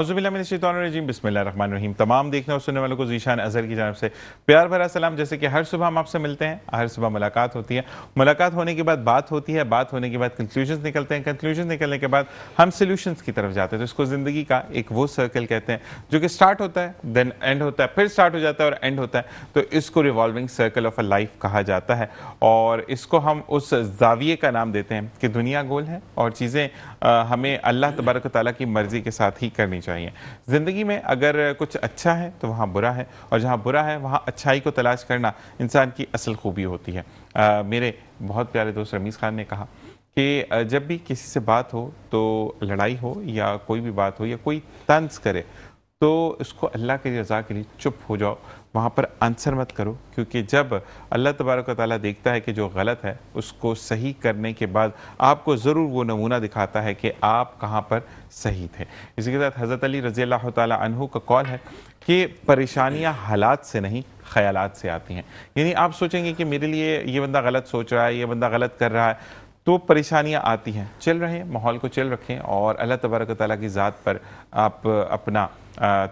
औज़ुबिल्लाहिमिनश्शैतानिर्रजीम बिस्मिल्लाहिर्रहमानिर्रहीम। तमाम देखने और सुनने वालों को ज़ीशान अज़हर की जानिब से प्यार भरा सलाम। जैसे कि हर सुबह हम आपसे मिलते हैं, हर सुबह मुलाकात होती है, मुलाकात होने के बाद बात होती है, बात होने के बाद कंक्लूजन्स निकलते हैं, कंक्लूजन निकलने के बाद हम सॉल्यूशंस की तरफ जाते हैं। तो इसको ज़िंदगी का एक वो सर्कल कहते हैं जो कि स्टार्ट होता है, देन एंड होता है, फिर स्टार्ट हो जाता है और एंड होता है। तो इसको revolving circle of a life कहा जाता है और इसको हम उस ज़ाविये का नाम देते हैं कि दुनिया गोल है और चीज़ें हमें अल्लाह तबारक व तआला की मर्ज़ी के साथ ही करनी चाहिए। ज़िंदगी में अगर कुछ अच्छा है तो वहाँ बुरा है और जहाँ बुरा है वहाँ अच्छाई को तलाश करना इंसान की असल खूबी होती है। मेरे बहुत प्यारे दोस्त रमीज़ खान ने कहा कि जब भी किसी से बात हो तो लड़ाई हो या कोई भी बात हो या कोई तंज करे तो उसको अल्लाह की रज़ा के लिए चुप हो जाओ, वहाँ पर आंसर मत करो, क्योंकि जब अल्लाह तबारक व तआला देखता है कि जो गलत है उसको सही करने के बाद आपको ज़रूर वो नमूना दिखाता है कि आप कहाँ पर सही थे। इसी के साथ हज़रत अली रज़ी अल्लाह तआला अन्हु का कौल है कि परेशानियाँ हालात से नहीं ख़यालात से आती हैं। यानी आप सोचेंगे कि मेरे लिए ये बंदा गलत सोच रहा है, ये बंदा गलत कर रहा है, तो परेशानियाँ आती हैं। चल रहे हैं, माहौल को चल रखें और अल्लाह तबारक व तआला की ज़ात पर आप अपना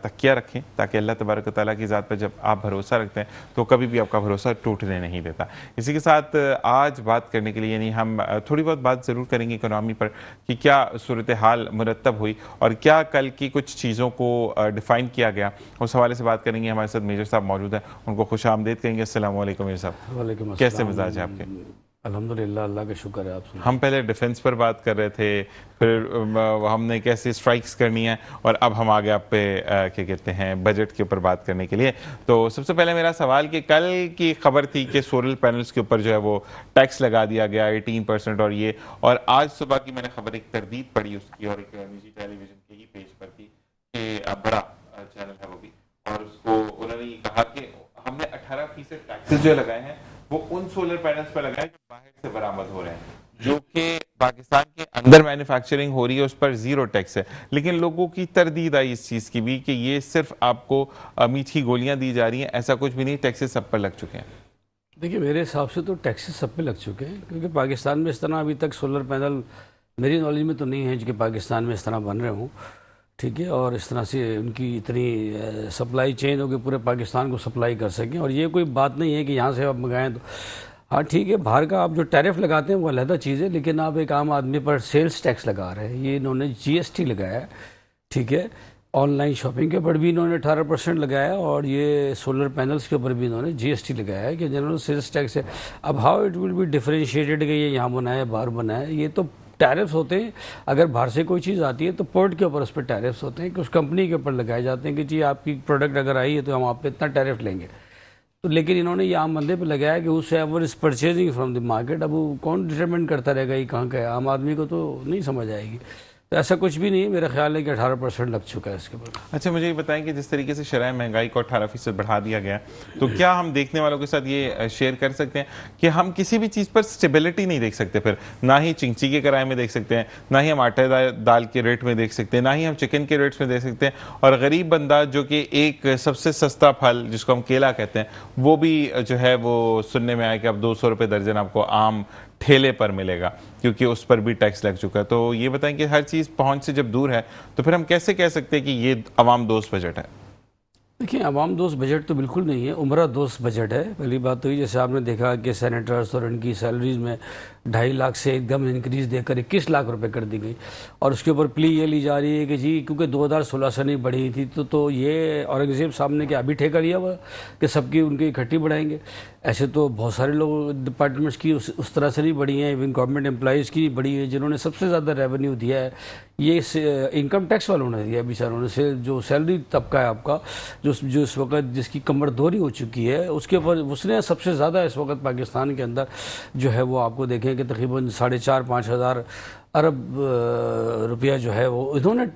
तकिया रखें, ताकि अल्लाह तबारक व तआला की ज़ात पर जब आप भरोसा रखते हैं तो कभी भी आपका भरोसा टूटने नहीं देता। इसी के साथ आज बात करने के लिए यानी हम थोड़ी बहुत बात ज़रूर करेंगे इकोनॉमी पर कि क्या सूरत हाल मुरतब हुई और क्या कल की कुछ चीज़ों को डिफ़ाइन किया गया, उस हवाले से बात करेंगे। हमारे साथ मेजर साहब मौजूद हैं, उनको खुशामदीद करेंगे। अस्सलाम वालेकुम मेजर साहब। वालेकुम अस्सलाम। कैसे मिजाज है आपके? अल्हम्दुलिल्लाह, अल्लाह का शुक्र है। आप सुनाइए। हम पहले डिफेंस पर बात कर रहे थे, फिर हमने कैसे स्ट्राइक्स करनी है और अब हम आगे आप पे क्या कहते हैं बजट के ऊपर बात करने के लिए। तो सबसे पहले मेरा सवाल कि कल की खबर थी कि सोलर पैनल्स के ऊपर जो है वो टैक्स लगा दिया गया 18% और आज सुबह की मैंने खबर एक तरदीद पढ़ी उसकी और एक निजी टेलीविजन के ही पेज पर थी कि बड़ा चैनल है वो भी, और उसको उन्होंने ये कहा कि हमने 18% टैक्सेस जो लगाए हैं वो उन सोलर पैनल्स पर लगाए जो बाहर से बरामद हो रहे हैं, जो कि पाकिस्तान के अंदर मैन्युफैक्चरिंग हो रही है, उस पर जीरो टैक्स है। लेकिन लोगों की तरदीद आई इस चीज़ की भी कि ये सिर्फ आपको मीठी गोलियां दी जा रही हैं, ऐसा कुछ भी नहीं, टैक्सेस सब पर लग चुके हैं। देखिए, मेरे हिसाब से तो टैक्सेस सब पे लग चुके हैं, क्योंकि पाकिस्तान में इस तरह अभी तक सोलर पैनल मेरी नॉलेज में तो नहीं है जो कि पाकिस्तान में इस तरह बन रहे हों, ठीक है, और इस तरह से उनकी इतनी सप्लाई चेन हो कि पूरे पाकिस्तान को सप्लाई कर सकें। और ये कोई बात नहीं है कि यहाँ से आप मंगाएं तो हाँ ठीक है, बाहर का आप जो टैरिफ लगाते हैं वो अलहदा चीज़ है, लेकिन आप एक आम आदमी पर सेल्स टैक्स लगा रहे हैं। ये इन्होंने GST लगाया है, ठीक है, ऑनलाइन शॉपिंग के ऊपर भी इन्होंने 18% लगाया और ये सोलर पैनल्स के ऊपर भी इन्होंने GST लगाया है कि जनरल सेल्स टैक्स है। अब how it will be differentiated कि ये यहाँ बनाए बाहर बनाए, ये तो टैरिफ्स होते हैं। अगर बाहर से कोई चीज़ आती है तो पोर्ट के ऊपर उस पर टैरिफ्स होते हैं कि उस कंपनी के ऊपर लगाए जाते हैं कि जी आपकी प्रोडक्ट अगर आई है तो हम आप पे इतना टैरिफ लेंगे। तो लेकिन इन्होंने ये आम बंदे पे लगाया कि उस ever is purchasing from the market. अब वो कौन डिटरमिन करता रहेगा ये कहाँ का है, आम आदमी को तो नहीं समझ आएगी। तो ऐसा कुछ भी नहीं है, मेरा ख्याल है कि 18% लग चुका है इसके ऊपर। अच्छा, मुझे ये बताएं कि जिस तरीके से शरह महंगाई को 18% बढ़ा दिया गया, तो क्या हम देखने वालों के साथ ये शेयर कर सकते हैं कि हम किसी भी चीज़ पर स्टेबिलिटी नहीं देख सकते, फिर ना ही चिंची के किराए में देख सकते हैं, ना ही हम आटे दाल के रेट में देख सकते हैं, ना ही हम चिकन के रेट्स में देख सकते हैं, और गरीब बंदा जो कि एक सबसे सस्ता फल जिसको हम केला कहते हैं वो भी जो है वो सुनने में आया कि अब 200 रुपये दर्जन आपको आम ठेले पर मिलेगा, क्योंकि उस पर भी टैक्स लग चुका है। तो ये बताएं कि हर चीज़ पहुंच से जब दूर है तो फिर हम कैसे कह सकते हैं कि ये अवाम दोस्त बजट है? देखिए, अवाम दोस्त बजट तो बिल्कुल नहीं है, उम्रा दोस्त बजट है। पहली बात तो ये, जैसे आपने देखा कि सेनेटर्स और इनकी सैलरीज में 2.5 लाख से एकदम इंक्रीज देकर 21 लाख रुपए कर दी गई, और उसके ऊपर प्ली ये ली जा रही है कि जी क्योंकि 2016 से नहीं बढ़ी थी तो ये औरंगजेब साहब ने क्या अभी ठेका लिया हुआ कि सबकी उनकी इकट्ठी बढ़ाएंगे। ऐसे तो बहुत सारे लोग डिपार्टमेंट्स की उस तरह से नहीं बढ़ी हैं, इवन गवर्नमेंट एम्प्लॉइज़ की बढ़ी है। जिन्होंने सबसे ज़्यादा रेवेन्यू दिया है ये इनकम टैक्स वालों ने दिया बेचारों ने। जो सैलरी तबका है आपका, जो इस वक्त जिसकी कमर दोहरी हो चुकी है, उसके ऊपर उसने सबसे ज़्यादा इस वक्त पाकिस्तान के अंदर जो है वो आपको देखें कि तकरीबन 4,500-5 हज़ार अरब रुपया जो है वो इन्होंने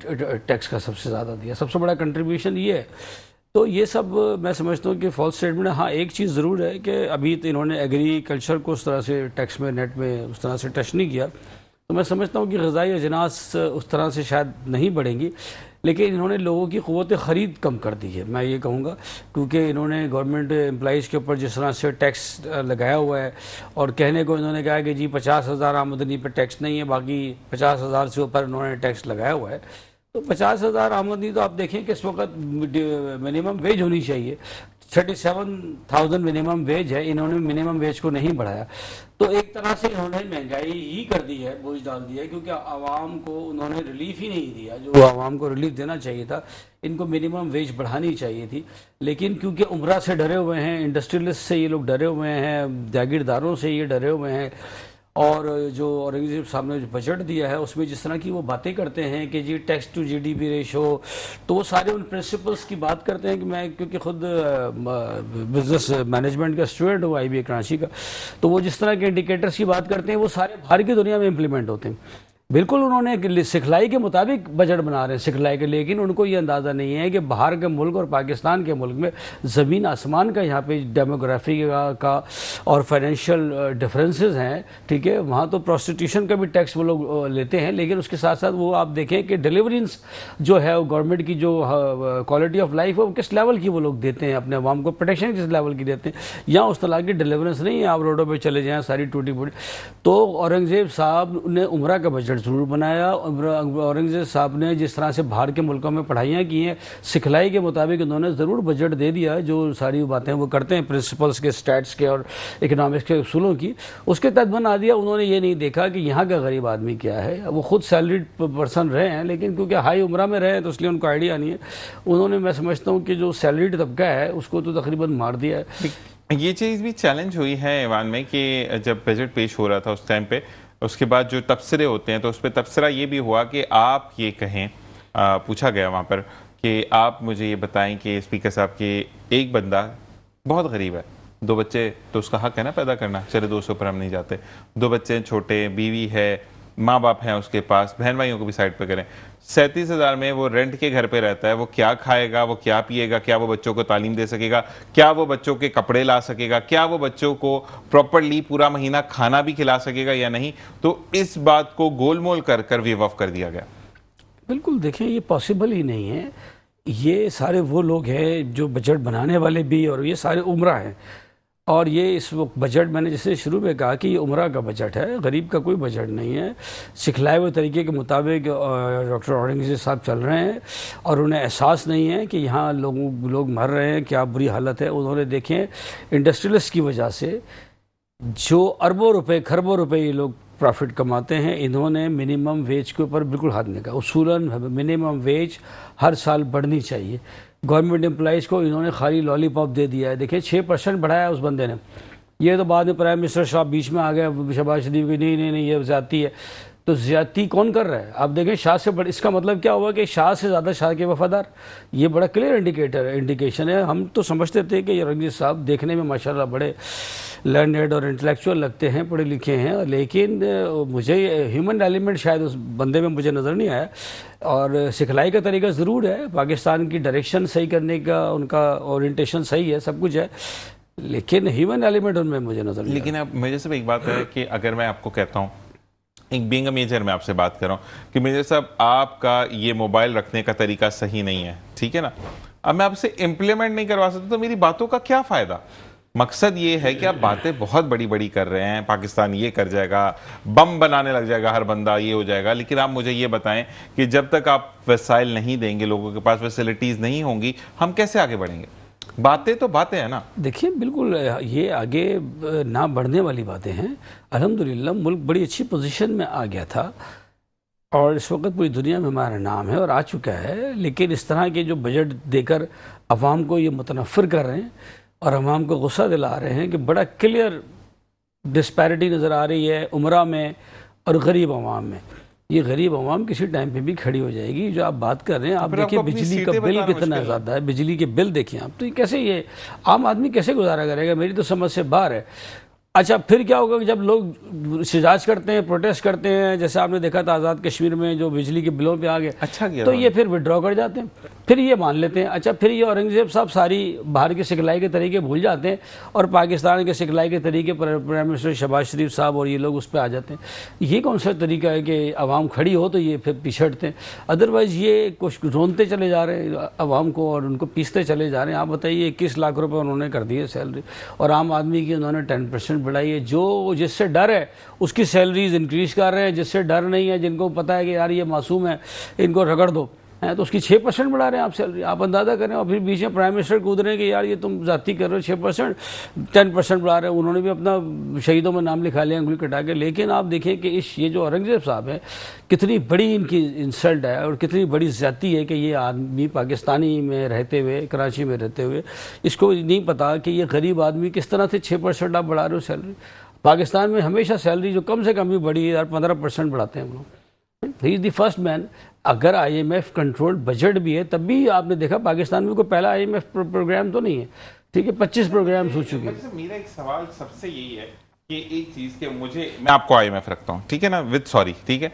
टैक्स का सबसे ज़्यादा दिया। सबसे बड़ा कंट्रीब्यूशन ये है। तो ये सब मैं समझता हूँ कि फॉल्स स्टेटमेंट है। हाँ, एक चीज़ ज़रूर है कि अभी तो इन्होंने एग्रीकल्चर को उस तरह से टैक्स में नेट में उस तरह से टच नहीं किया, तो मैं समझता हूँ कि ग़िज़ाई अजनास उस तरह से शायद नहीं बढ़ेंगी, लेकिन इन्होंने लोगों की क़ुव्वत ख़रीद कम कर दी है, मैं ये कहूँगा, क्योंकि इन्होंने गवर्नमेंट एम्प्लॉइज़ के ऊपर जिस तरह से टैक्स लगाया हुआ है, और कहने को इन्होंने कहा कि जी 50,000 आमदनी पर टैक्स नहीं है, बाकी 50,000 से ऊपर इन्होंने टैक्स लगाया हुआ है। تو 50,000 آمدنی تو آپ دیکھیں کہ اس وقت منیمم ویج ہونی چاہیے. 37,000 منیمم ویج ہے, انہوں نے منیمم ویج کو نہیں بڑھایا. تو ایک طرح سے انہوں نے مہنگائی ہی کر دی ہے, بوجھ ڈال دیا ہے, کیونکہ عوام کو انہوں نے ریلیف ہی نہیں دیا جو عوام کو ریلیف دینا چاہیے تھا. ان کو منیمم ویج بڑھانی چاہیے تھی, لیکن کیونکہ عمرہ سے ڈرے ہوئے ہیں, انڈسٹریلسٹ سے یہ لوگ ڈرے ہوئے ہیں, جاگیرداروں سے یہ ڈرے ہوئے ہیں, اور جو اورنگزیب صاحب نے جو بجٹ دیا ہے اس میں جس طرح کی وہ باتیں کرتے ہیں کہ جی tax to G D P ratio, تو وہ سارے ان پرنسپلس کی بات کرتے ہیں کہ میں کیونکہ خود بزنس مینجمنٹ کا اسٹوڈنٹ ہوں, IBA کراچی کا, تو وہ جس طرح کے انڈیکیٹرز کی بات کرتے ہیں وہ سارے باہر کی دنیا میں امپلیمنٹ ہوتے ہیں. بالکل انہوں نے سکھلائی کے مطابق بجٹ بنا رہے ہیں سکھلائی کے, لیکن ان کو یہ اندازہ نہیں ہے کہ باہر کے ملک اور پاکستان کے ملک میں زمین آسمان کا یہاں پہ ڈیموگرافی کا اور فائنینشیل ڈفرینسز ہیں. ٹھیک ہے, وہاں تو پروسٹیٹیوشن کا بھی ٹیکس وہ لوگ لیتے ہیں, لیکن اس کے ساتھ ساتھ وہ آپ دیکھیں کہ ڈیلیورنس جو ہے گورنمنٹ کی جو کوالٹی آف لائف ہے وہ کس لیول کی وہ لوگ دیتے ہیں اپنے عوام کو, پروٹیکشن کس لیول کی دیتے ہیں. یہاں اس طرح کی ڈیلیورنس نہیں ہے, آپ روڈوں پہ چلے جائیں ساری ٹوٹی پھوٹی. تو اورنگزیب صاحب نے عمرہ کا بجٹ ضرور بنایا. اورنگزیب صاحب نے جس طرح سے باہر کے ملکوں میں پڑھائیاں کی ہیں سکھلائی کے مطابق انہوں نے ضرور بجٹ دے دیا, جو ساری باتیں وہ کرتے ہیں پرنسپلس کے, اسٹیٹس کے اور اکنامکس کے اصولوں کی, اس کے تحت بنا دیا. انہوں نے یہ نہیں دیکھا کہ یہاں کا غریب آدمی کیا ہے. وہ خود سیلریڈ پرسن رہے ہیں, لیکن کیونکہ ہائی عمرہ میں رہے ہیں تو اس لیے ان کو آئیڈیا نہیں ہے. انہوں نے, میں سمجھتا ہوں کہ جو سیلریڈ طبقہ ہے اس کو تو تقریباً مار دیا ہے. یہ چیز بھی چیلنج ہوئی ہے ایوان میں کہ جب بجٹ پیش ہو رہا تھا اس ٹائم پہ, اس کے بعد جو تبصرے ہوتے ہیں تو اس پہ تبصرہ یہ بھی ہوا کہ آپ یہ کہیں, پوچھا گیا وہاں پر کہ آپ مجھے یہ بتائیں کہ اسپیکر صاحب کہ ایک بندہ بہت غریب ہے, 2 بچے تو اس کا حق ہے نا پیدا کرنا, چلے 200 پر ہم نہیں جاتے, 2 بچے چھوٹے, بیوی ہے, ماں باپ ہیں اس کے پاس, بہن بھائیوں کو بھی سائڈ پہ کریں, 37,000 میں وہ رینٹ کے گھر پہ رہتا ہے. وہ کیا کھائے گا, وہ کیا پیے گا, کیا وہ بچوں کو تعلیم دے سکے گا, کیا وہ بچوں کے کپڑے لا سکے گا, کیا وہ بچوں کو پراپرلی پورا مہینہ کھانا بھی کھلا سکے گا یا نہیں. تو اس بات کو گول مول کر کر ویو آف کر دیا گیا. بالکل دیکھیں یہ پاسبل ہی نہیں ہے. یہ سارے وہ لوگ ہیں جو بجٹ بنانے والے بھی, اور یہ سارے عمرہ ہیں, اور یہ اس وقت بجٹ میں نے جیسے شروع میں کہا کہ یہ عمرہ کا بجٹ ہے, غریب کا کوئی بجٹ نہیں ہے. سکھلائے ہوئے طریقے کے مطابق ڈاکٹر اورنگزیب صاحب چل رہے ہیں, اور انہیں احساس نہیں ہے کہ یہاں لوگ مر رہے ہیں, کیا بری حالت ہے. انہوں نے دیکھیں انڈسٹریلسٹ کی وجہ سے جو اربوں روپے کھربوں روپے یہ لوگ پروفٹ کماتے ہیں, انہوں نے منیمم ویج کے اوپر بالکل ہاتھ نہیں کہا. اصولاً منیمم ویج ہر سال بڑھنی چاہیے. گورنمنٹ امپلائیز کو انہوں نے خالی لالی پاپ دے دیا ہے. دیکھیں 6% بڑھایا اس بندے نے. یہ تو بعد میں پرائم منسٹر صاحب بیچ میں آ گئے شہباز شریف کی, نہیں یہ زیادتی ہے. تو زیادتی کون کر رہا ہے آپ دیکھیں, شاہ سے بڑھ, اس کا مطلب کیا ہوا کہ شاہ سے زیادہ شاہ کے وفادار. یہ بڑا کلیئر انڈیکیشن ہے. ہم تو سمجھتے تھے کہ اورنگزیب صاحب دیکھنے میں ماشاءاللہ بڑے لرنڈ اور انٹلیکچوئل لگتے ہیں, پڑھے لکھے ہیں, لیکن مجھے ہیومن ایلیمنٹ شاید اس بندے میں مجھے نظر نہیں آیا. اور سکھلائی کا طریقہ ضرور ہے, پاکستان کی ڈائریکشن صحیح کرنے کا ان کا اورینٹیشن صحیح ہے, سب کچھ ہے, لیکن ہیومن ایلیمنٹ ان میں مجھے نظر نہیں آیا. لیکن اب مجھے صرف ایک بات ہے کہ اگر میں آپ کو کہتا ہوں, ایک بینگ اے میجر میں آپ سے بات کر رہا ہوں کہ میجر صاحب آپ کا یہ موبائل رکھنے کا طریقہ صحیح نہیں ہے, ٹھیک ہے نا, اب میں آپ سے امپلیمنٹ نہیں کروا سکتا تو میری باتوں کا کیا فائدہ. مقصد یہ ہے کہ آپ باتیں بہت بڑی بڑی کر رہے ہیں, پاکستان یہ کر جائے گا, بم بنانے لگ جائے گا ہر بندہ, یہ ہو جائے گا, لیکن آپ مجھے یہ بتائیں کہ جب تک آپ وسائل نہیں دیں گے, لوگوں کے پاس فیسلٹیز نہیں ہوں گی, ہم کیسے آگے بڑھیں گے. باتیں تو باتیں ہیں نا. دیکھیے بالکل یہ آگے نہ بڑھنے والی باتیں ہیں. الحمدللہ ملک بڑی اچھی پوزیشن میں آ گیا تھا, اور اس وقت پوری دنیا میں ہمارا نام ہے اور آ چکا ہے, لیکن اس طرح کے جو بجٹ دے کر عوام کو یہ متنفر کر رہے ہیں اور عوام کو غصہ دلا رہے ہیں کہ بڑا کلیئر ڈسپیرٹی نظر آ رہی ہے عمرہ میں اور غریب عوام میں. یہ غریب عوام کسی ٹائم پہ بھی کھڑی ہو جائے گی. جو آپ بات کر رہے ہیں, آپ دیکھیں بجلی کا بل کتنا زیادہ ہے, بجلی کے بل دیکھیں آپ, تو یہ کیسے, یہ عام آدمی کیسے گزارا کرے گا, میری تو سمجھ سے باہر ہے. اچھا پھر کیا ہوگا کہ جب لوگ احتجاج کرتے ہیں, پروٹیسٹ کرتے ہیں, جیسے آپ نے دیکھا تھا آزاد کشمیر میں جو بجلی کے بلوں پہ آ گئے, اچھا کیا, تو یہ پھر وڈرا کر جاتے ہیں, پھر یہ مان لیتے ہیں. اچھا پھر یہ اورنگزیب صاحب ساری باہر کے سکھلائی کے طریقے بھول جاتے ہیں اور پاکستان کے سکھلائی کے طریقے پر پرائم منسٹر شہباز شریف صاحب اور یہ لوگ اس پہ آ جاتے ہیں. یہ کون سا طریقہ ہے کہ عوام کھڑی ہو تو یہ پھر پیچھے ہٹتے ہیں. ادروائز یہ کچھ رونتے چلے جا رہے ہیں عوام کو اور ان کو پیستے چلے جا رہے ہیں. آپ بتائیے 21 لاکھ روپے انہوں نے کر دیے سیلری, اور عام آدمی کی انہوں نے 10% بڑھائی ہے. جو جس سے ڈر ہے اس کی سیلریز انکریز کر رہے ہیں, جس سے ڈر نہیں ہے, جن کو پتہ ہے کہ یار یہ معصوم ہے ان کو رگڑ دو, ہیں تو اس کی 6% بڑھا رہے ہیں آپ سیلری. آپ اندازہ کریں اور پھر بیچ میں پرائم منسٹر کود رہے ہیں کہ یار یہ تم ذاتی کر رہے ہو. 6% 10% بڑھا رہے ہیں. انہوں نے بھی اپنا شہیدوں میں نام لکھا لیا انگلی کٹا کے. لیکن آپ دیکھیں کہ یہ جو اورنگزیب صاحب ہیں کتنی بڑی ان کی انسلٹ ہے اور کتنی بڑی زیادتی ہے کہ یہ آدمی پاکستانی میں رہتے ہوئے کراچی میں رہتے ہوئے اس کو نہیں پتا کہ یہ غریب آدمی کس طرح سے 6% آپ بڑھا رہے ہو سیلری. پاکستان میں ہمیشہ سیلری جو کم سے کم بھی بڑھی ہے 15% بڑھاتے ہیں ہم لوگ. He is the first man. اگر IMF control budget بھی ہے تب بھی آپ نے دیکھا پاکستان میں کوئی پہلا آئی ایم ایف پروگرام تو نہیں ہے. ٹھیک ہے 25 پروگرامز ہو چکے ہیں. میرا ایک سوال سب سے یہی ہے کہ ایک چیز کہ میں آپ کو آئی ایم ایف رکھتا ہوں ٹھیک ہے نا وتھ سوری ٹھیک ہے.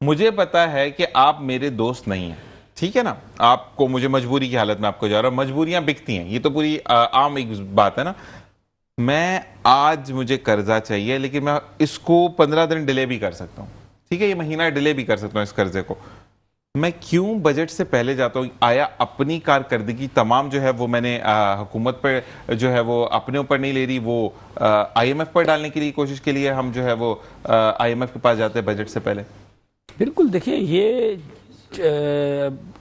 مجھے پتا ہے کہ آپ میرے دوست نہیں ہیں ٹھیک ہے نا. آپ کو مجھے مجبوری کی حالت میں آپ کو جا رہا ہوں. مجبوریاں بکتی ہیں یہ تو پوری عام ایک بات ہے نا. میں آج مجھے قرضہ چاہیے لیکن میں اس کو 15 دن ڈیلے بھی کر سکتا ہوں ٹھیک ہے. یہ مہینہ ڈیلے بھی کر سکتا ہوں اس قرضے کو. میں کیوں بجٹ سے پہلے جاتا ہوں؟ آیا اپنی کارکردگی تمام جو ہے وہ میں نے حکومت پر جو ہے وہ اپنے اوپر نہیں لے رہی, وہ آئی ایم ایف پر ڈالنے کی کوشش کے لیے ہم جو ہے وہ آئی ایم ایف کے پاس جاتے ہیں بجٹ سے پہلے؟ بالکل. دیکھیں یہ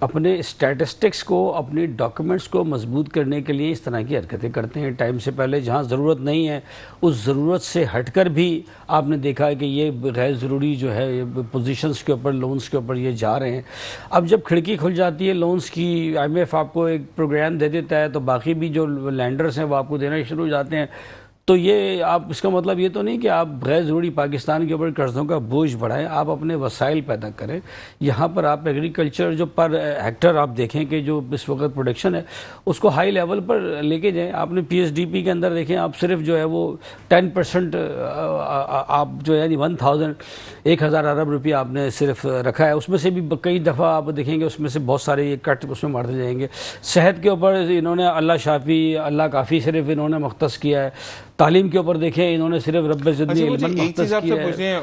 اپنے اسٹیٹسٹکس کو اپنی ڈاکیومنٹس کو مضبوط کرنے کے لیے اس طرح کی حرکتیں کرتے ہیں ٹائم سے پہلے. جہاں ضرورت نہیں ہے اس ضرورت سے ہٹ کر بھی آپ نے دیکھا ہے کہ یہ غیر ضروری جو ہے پوزیشنز کے اوپر لونز کے اوپر یہ جا رہے ہیں. اب جب کھڑکی کھل جاتی ہے لونز کی, آئی ایم ایف آپ کو ایک پروگرام دے دیتا ہے تو باقی بھی جو لینڈرز ہیں وہ آپ کو دینا شروع ہو جاتے ہیں. تو یہ آپ اس کا مطلب یہ تو نہیں کہ آپ غیر ضروری پاکستان کے اوپر قرضوں کا بوجھ بڑھائیں. آپ اپنے وسائل پیدا کریں. یہاں پر آپ ایگریکلچر جو پر ہیکٹر آپ دیکھیں کہ جو اس وقت پروڈکشن ہے اس کو ہائی لیول پر لے کے جائیں. آپ نے پی ایس ڈی پی کے اندر دیکھیں آپ صرف جو ہے وہ 10% آپ جو ہے 1000 ارب روپیہ آپ نے صرف رکھا ہے. اس میں سے بھی کئی دفعہ آپ دیکھیں گے اس میں سے بہت سارے یہ کٹ اس میں مارتے جائیں گے. صحت کے اوپر انہوں نے اللہ شافی اللہ کافی صرف انہوں نے مختص کیا ہے. تعلیم کے اوپر دیکھیں انہوں نے صرف رب زدنی علما مختص کیا ہے.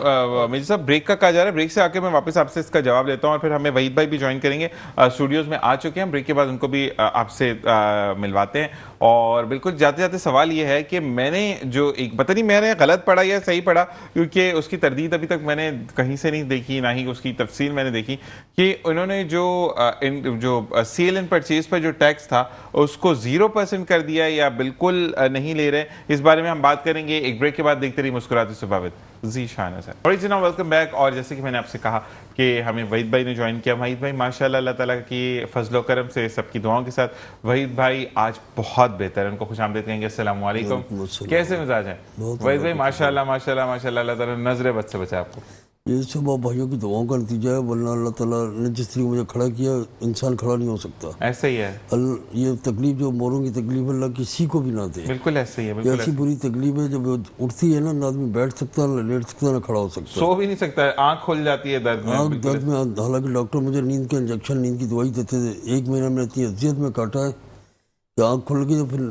مرزا صاحب بریک کا کہا جا رہا ہے, بریک سے آ کے میں واپس آپ سے اس کا جواب لیتا ہوں اور پھر ہمیں وحید بھائی بھی جوائن کریں گے, اسٹوڈیوز میں آ چکے ہیں. بریک کے بعد ان کو بھی آپ سے ملواتے ہیں. اور بالکل جاتے جاتے سوال یہ ہے کہ میں نے جو ایک پتہ نہیں میں نے غلط پڑھا یا صحیح پڑھا کیونکہ اس کی تردید ابھی تک میں نے کہیں سے نہیں دیکھی نہ ہی اس کی تفصیل میں نے دیکھی کہ انہوں نے جو سیل اینڈ پرچیز پر جو ٹیکس تھا اس کو 0% کر دیا یا بالکل نہیں لے رہے. اس بارے میں ہم بات کریں گے ایک بریک کے بعد. دیکھتے رہیے مسکراتے صبح with Zee Shahana sir. Original welcome back. اور جیسے کہ میں نے آپ سے کہا کہ ہمیں وحید بھائی نے جوائن کیا. وحید بھائی ماشاءاللہ اللہ تعالیٰ کی فضل و کرم سے سب کی دعاؤں کے ساتھ وحید بھائی آج بہت بہتر ہے. ان کو خوش آمدید کہیں گے. السلام علیکم, کیسے مزاج ہیں وحید بھائی؟ ماشاءاللہ ماشاءاللہ ماشاءاللہ اللہ تعالیٰ نظر بد سے بچائے آپ کو. یہ سب آپ بھائیوں کی دعاؤں کا نتیجہ ہے, ورنہ اللہ تعالیٰ نے جس طریقے مجھے کھڑا کیا انسان کھڑا نہیں ہو سکتا. ایسا ہی ہے. یہ تکلیف جو موروں کی تکلیف اللہ کسی کو بھی نہ دے. بالکل ایسا ہی ہے. ایسی بری تکلیف ہے جب اٹھتی ہے نا نہ آدمی بیٹھ سکتا نہ لیٹ سکتا نہ کھڑا ہو سکتا, سو بھی نہیں سکتا, آنکھ کھل جاتی ہے درد میں. آنکھ درد میں. حالانکہ ڈاکٹر مجھے نیند کا انجیکشن نیند کی دوائی دیتے تھے. 1 مہینہ میں اتنی اذیت میں کاٹا ہے کہ آنکھ کھل گئی تو پھر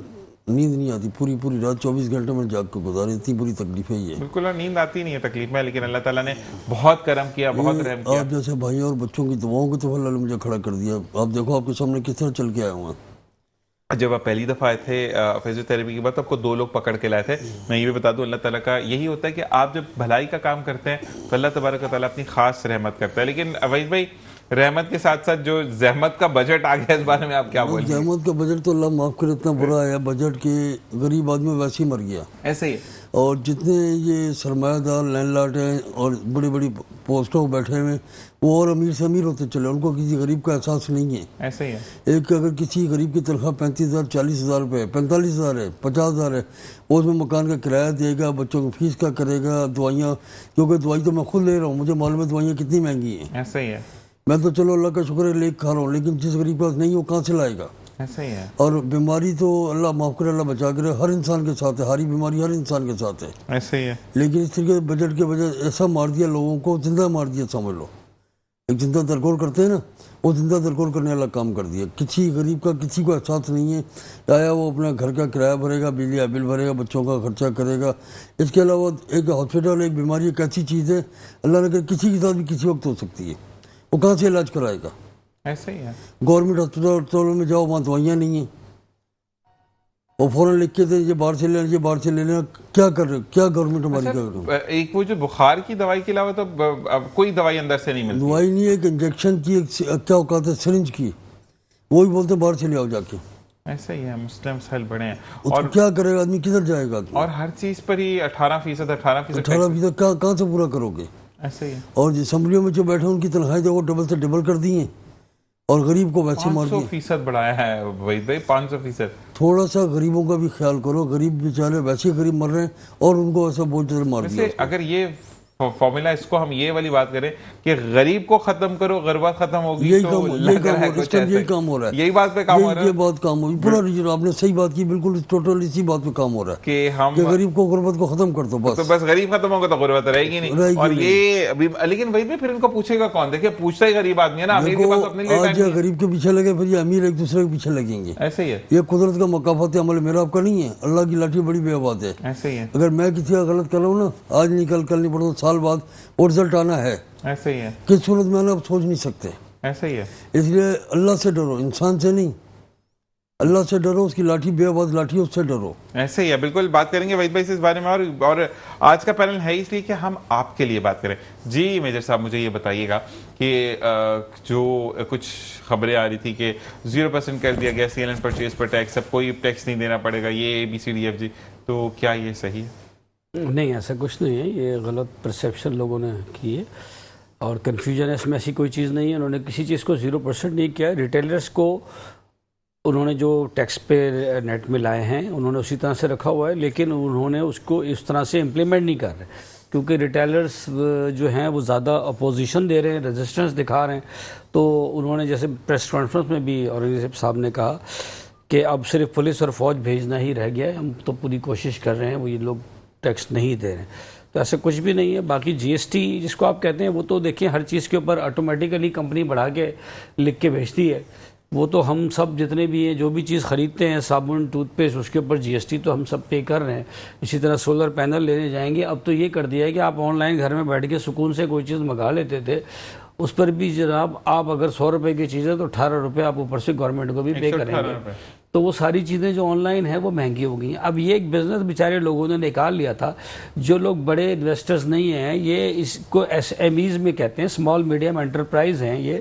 نیند نہیں آتی. پوری رات 24 گھنٹے میں جاگ کے گزارے. اتنی بری تکلیف ہے یہ. بالکل, اور نیند آتی نہیں ہے تکلیف میں, لیکن اللہ تعالیٰ نے بہت کرم کیا, بہت رحم کیا. آپ جیسے بھائیوں اور بچوں کی دعاؤں کو تو اللہ نے مجھے کھڑا کر دیا. آپ دیکھو آپ کے سامنے کس طرح چل کے آیا ہوں. جب آپ پہلی دفعہ آئے تھے فزیوتھیراپی کے بعد آپ کو 2 لوگ پکڑ کے لائے تھے. میں یہ بھی بتا دوں اللہ تعالیٰ کا یہی ہوتا ہے کہ آپ جب بھلائی کا کام کرتے ہیں تو اللہ تبارک و تعالیٰ اپنی خاص رحمت کرتا ہے. لیکن وحید بھائی رحمت کے ساتھ ساتھ جو زحمت کا بجٹ آ گیا اس بارے میں آپ کیا بولیں گے؟ زحمت کا بجٹ تو اللہ معاف کرے اتنا برا آیا بجٹ کے غریب آدمی ویسے ہی مر گیا. ایسے ہی. اور جتنے یہ سرمایہ دار لینڈ لاٹ ہیں اور بڑی بڑی پوسٹوں بیٹھے ہوئے وہ اور امیر سے امیر ہوتے چلے, ان کو کسی غریب کا احساس نہیں ہے. ایسے ہی ہے. ایک اگر کسی غریب کی تنخواہ 35,000 40,000 روپے 45,000 ہے 50,000 ہے, وہ اس میں مکان کا کرایہ دے گا, بچوں کی فیس کا کرے گا, دوائیاں, کیونکہ دوائی تو میں خود لے رہا ہوں, مجھے معلوم ہے دوائیاں کتنی مہنگی ہیں. ایسا ہی ہے. میں تو چلو اللہ کا شکر ہے لے کھا رہا ہوں, لیکن جس غریب کے پاس نہیں وہ کہاں سے لائے گا. ایسا ہی ہے. اور بیماری تو اللہ معاف کرے اللہ بچا کرے ہر انسان کے ساتھ ہے, ہاری بیماری ہر انسان کے ساتھ ہے. ایسا ہی ہے. لیکن اس طریقے بجٹ کے وجہ ایسا مار دیا لوگوں کو, زندہ مار دیا سمجھ لو. ایک زندہ درگور کرتے ہیں نا, وہ زندہ درگور کرنے والا کام کر دیا. کسی غریب کا کسی کو احساس نہیں ہے. آیا وہ اپنا گھر کا کرایہ بھرے گا, بجلی کا بل بھرے گا, بچوں کا خرچہ کرے گا. اس کے علاوہ ایک ہاسپٹل ایک بیماری ایک ایسی چیز ہے اللہ نے کہا کسی کے ساتھ بھی کسی وقت ہو سکتی ہے, وہ کہاں سے علاج کرائے گا. ایسا ہی ہے. گورنمنٹ ہاسپٹلوں میں جاؤ وہاں دوائیاں نہیں ہیں. وہ فوراً لکھ کے دیں یہ باہر سے لینا، یہ باہر سے لینا. کیا کر رہے، کیا گورنمنٹ ہماری کیا کر رہی ہے؟ ایک وہ جو بخار کی دوائی کے علاوہ تو اب کوئی دوائی اندر سے نہیں ملتی. دوائی نہیں ہے، ایک انجیکشن کی، ایک کیا اوقات ہے سرنج کی، وہی بولتے ہیں باہر سے لے آؤ جا کے. ایسا ہی ہے، مسلم سیل بڑے ہیں اور کیا کرے گا آدمی، کدھر جائے گا آدمی؟ اور ہر چیز پر ہی 18% 18% 18% کہاں سے پورا کرو گے؟ ایسا ہی ہے. اور اسمبلیوں میں جو بیٹھے ہیں ان کی تنخواہیں جو وہ ڈبل سے ڈبل کر دی ہیں اور غریب کو ویسے مار دیا. 500% بڑھایا ہے وحید بھائی، 500%. تھوڑا سا غریبوں کا بھی خیال کرو، غریب بیچارے ویسے غریب مر رہے ہیں اور ان کو ایسا بوجھ سے مار دیا. ویسے اگر یہ فارمولا اس کو ہم یہ والی بات کریں کہ غریب کو ختم کرو غربت ختم ہوگی، یہی تو کام لگ رہا ہے اس کچھ ٹائم ایسا یہی کام ہو رہا ہے، یہی بات پہ کام ہو رہا یہ ہے بات کام ہوئی پورا ریجن. آپ نے صحیح بات کی، بالکل ٹوٹل اسی بات پہ کام ہو رہا ہے کہ ہم کہ غریب کو غربت کو ختم کر دو بس. تو بس غریب ختم ہوگا تو غربت رہے گی نہیں. اور یہ ابھی لیکن وہی بھی پھر ان کو پوچھے گا کون؟ دیکھیں پوچھتا ہی غریب آدمی ہے نا، امیر کے پاس اپنے لیے آج یہ غریب کے پیچھے لگے پھر یہ امیر ایک دوسرے کے پیچھے لگیں گے. ایسے ہی ہے، یہ قدرت کا مکافات عمل میرا آپ کا نہیں ہے، اللہ کی لاٹھی بڑی بے بات ہے. ایسے ہی ہے، اگر میں کسی کا غلط کر رہا ہوں نا، آج نہیں کل نہیں پڑھوں، سال بعد وہ رزلٹ آنا ہے. ایسے ہی ہے، کس صورت میں آنا آپ سوچ نہیں سکتے. ایسے ہی ہے. اس لیے اللہ سے ڈرو، انسان سے نہیں. اللہ سے ڈرو، اس کی لاٹھی بے آواز لاٹھی، اس سے ڈرو. ایسے ہی ہے، بالکل بات کریں گے وحید بھائی سے اس بارے میں. اور آج کا پینل ہے اس لیے کہ ہم آپ کے لیے بات کریں. جی میجر صاحب، مجھے یہ بتائیے گا کہ جو کچھ خبریں آ رہی تھی کہ 0% کر دیا گیا سیل اینڈ پرچیز پر ٹیکس، اب کوئی ٹیکس نہیں دینا پڑے گا، یہ ABCDFG، تو کیا یہ صحیح ہے؟ نہیں، ایسا کچھ نہیں ہے، یہ غلط پرسیپشن لوگوں نے کی ہے اور کنفیوژن ہے، اس میں ایسی کوئی چیز نہیں ہے. انہوں نے کسی چیز کو 0% نہیں کیا ہے. ریٹیلرز کو انہوں نے جو ٹیکس پہ نیٹ میں لائے ہیں انہوں نے اسی طرح سے رکھا ہوا ہے، لیکن انہوں نے اس کو اس طرح سے امپلیمنٹ نہیں کر رہے کیونکہ ریٹیلرز جو ہیں وہ زیادہ اپوزیشن دے رہے ہیں، ریزسٹنس دکھا رہے ہیں. تو انہوں نے جیسے پریس کانفرنس میں بھی اورنگزیب صاحب نے کہا کہ اب صرف پولیس اور فوج بھیجنا ہی رہ گیا ہے، ہم تو پوری کوشش کر رہے ہیں، وہ یہ لوگ ٹیکس نہیں دے رہے ہیں. تو ایسا کچھ بھی نہیں ہے. باقی GST جس کو آپ کہتے ہیں وہ تو دیکھیں ہر چیز کے اوپر آٹومیٹیکلی کمپنی بڑھا کے لکھ کے بھیجتی ہے. وہ تو ہم سب جتنے بھی ہیں جو بھی چیز خریدتے ہیں، صابن، ٹوتھ پیسٹ، اس کے اوپر GST تو ہم سب پے کر رہے ہیں. اسی طرح سولر پینل لینے جائیں گے، اب تو یہ کر دیا ہے کہ آپ آن لائن گھر میں بیٹھ کے سکون سے کوئی چیز منگا لیتے تھے، اس پر بھی جناب آپ اگر 100 روپے کی چیز ہے تو 18 روپے آپ اوپر سے گورنمنٹ کو بھی پے کریں گے. تو وہ ساری چیزیں جو آن لائن ہیں وہ مہنگی ہو گئی ہیں. اب یہ ایک بزنس بیچارے لوگوں نے نکال لیا تھا، جو لوگ بڑے انویسٹرز نہیں ہیں، یہ اس کو SMEs میں کہتے ہیں، اسمال میڈیم انٹرپرائز ہیں یہ،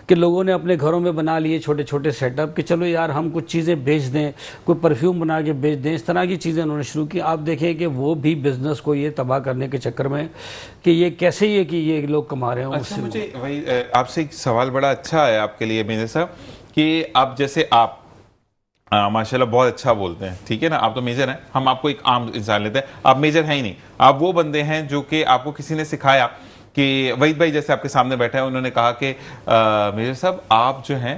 کہ لوگوں نے اپنے گھروں میں بنا لیے چھوٹے چھوٹے سیٹ اپ کہ چلو یار ہم کچھ چیزیں بیچ دیں، کوئی پرفیوم بنا کے بیچ دیں، اس طرح کی چیزیں انہوں نے شروع کی. آپ دیکھیں کہ وہ بھی بزنس کو یہ تباہ کرنے کے چکر میں کہ یہ کیسے یہ کہ یہ لوگ کما رہے ہیں. اچھا، مجھے وہی آپ سے ایک سوال بڑا اچھا ہے آپ کے لیے میجر صاحب کہ آپ جیسے آپ ماشاءاللہ بہت اچھا بولتے ہیں، ٹھیک ہے نا، آپ تو میجر ہیں، ہم آپ کو ایک عام انسان لیتے ہیں، آپ میجر ہیں ہی نہیں، آپ وہ بندے ہیں جو کہ آپ کو کسی نے سکھایا کہ وحید بھائی جیسے آپ کے سامنے بیٹھے ہیں، انہوں نے کہا کہ میجر صاحب آپ جو ہیں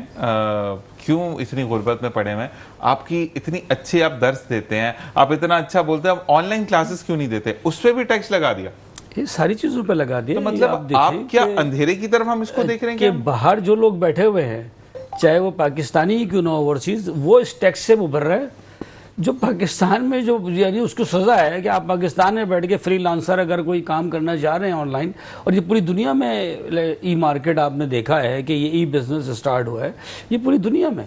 کیوں اتنی غربت میں پڑے ہوئے ہیں، آپ کی اتنی اچھے آپ درس دیتے ہیں، آپ اتنا اچھا بولتے ہیں، آپ آن لائن کلاسز کیوں نہیں دیتے؟ اس پہ بھی ٹیکس لگا دیا. یہ ساری چیزوں پہ لگا دیا. تو مطلب آپ کیا اندھیرے کی طرف ہم اس کو دیکھ رہے ہیں کہ باہر جو لوگ بیٹھے ہوئے ہیں، چاہے وہ پاکستانی ہی کیوں نہ اوورسیز، وہ اس ٹیکس سے ابھر رہے ہیں. جو پاکستان میں جو یعنی اس کو سزا ہے کہ آپ پاکستان میں بیٹھ کے فری لانسر اگر کوئی کام کرنا چاہ رہے ہیں آن لائن، اور یہ پوری دنیا میں ای مارکیٹ آپ نے دیکھا ہے کہ یہ ای بزنس سٹارٹ ہوا ہے یہ پوری دنیا میں،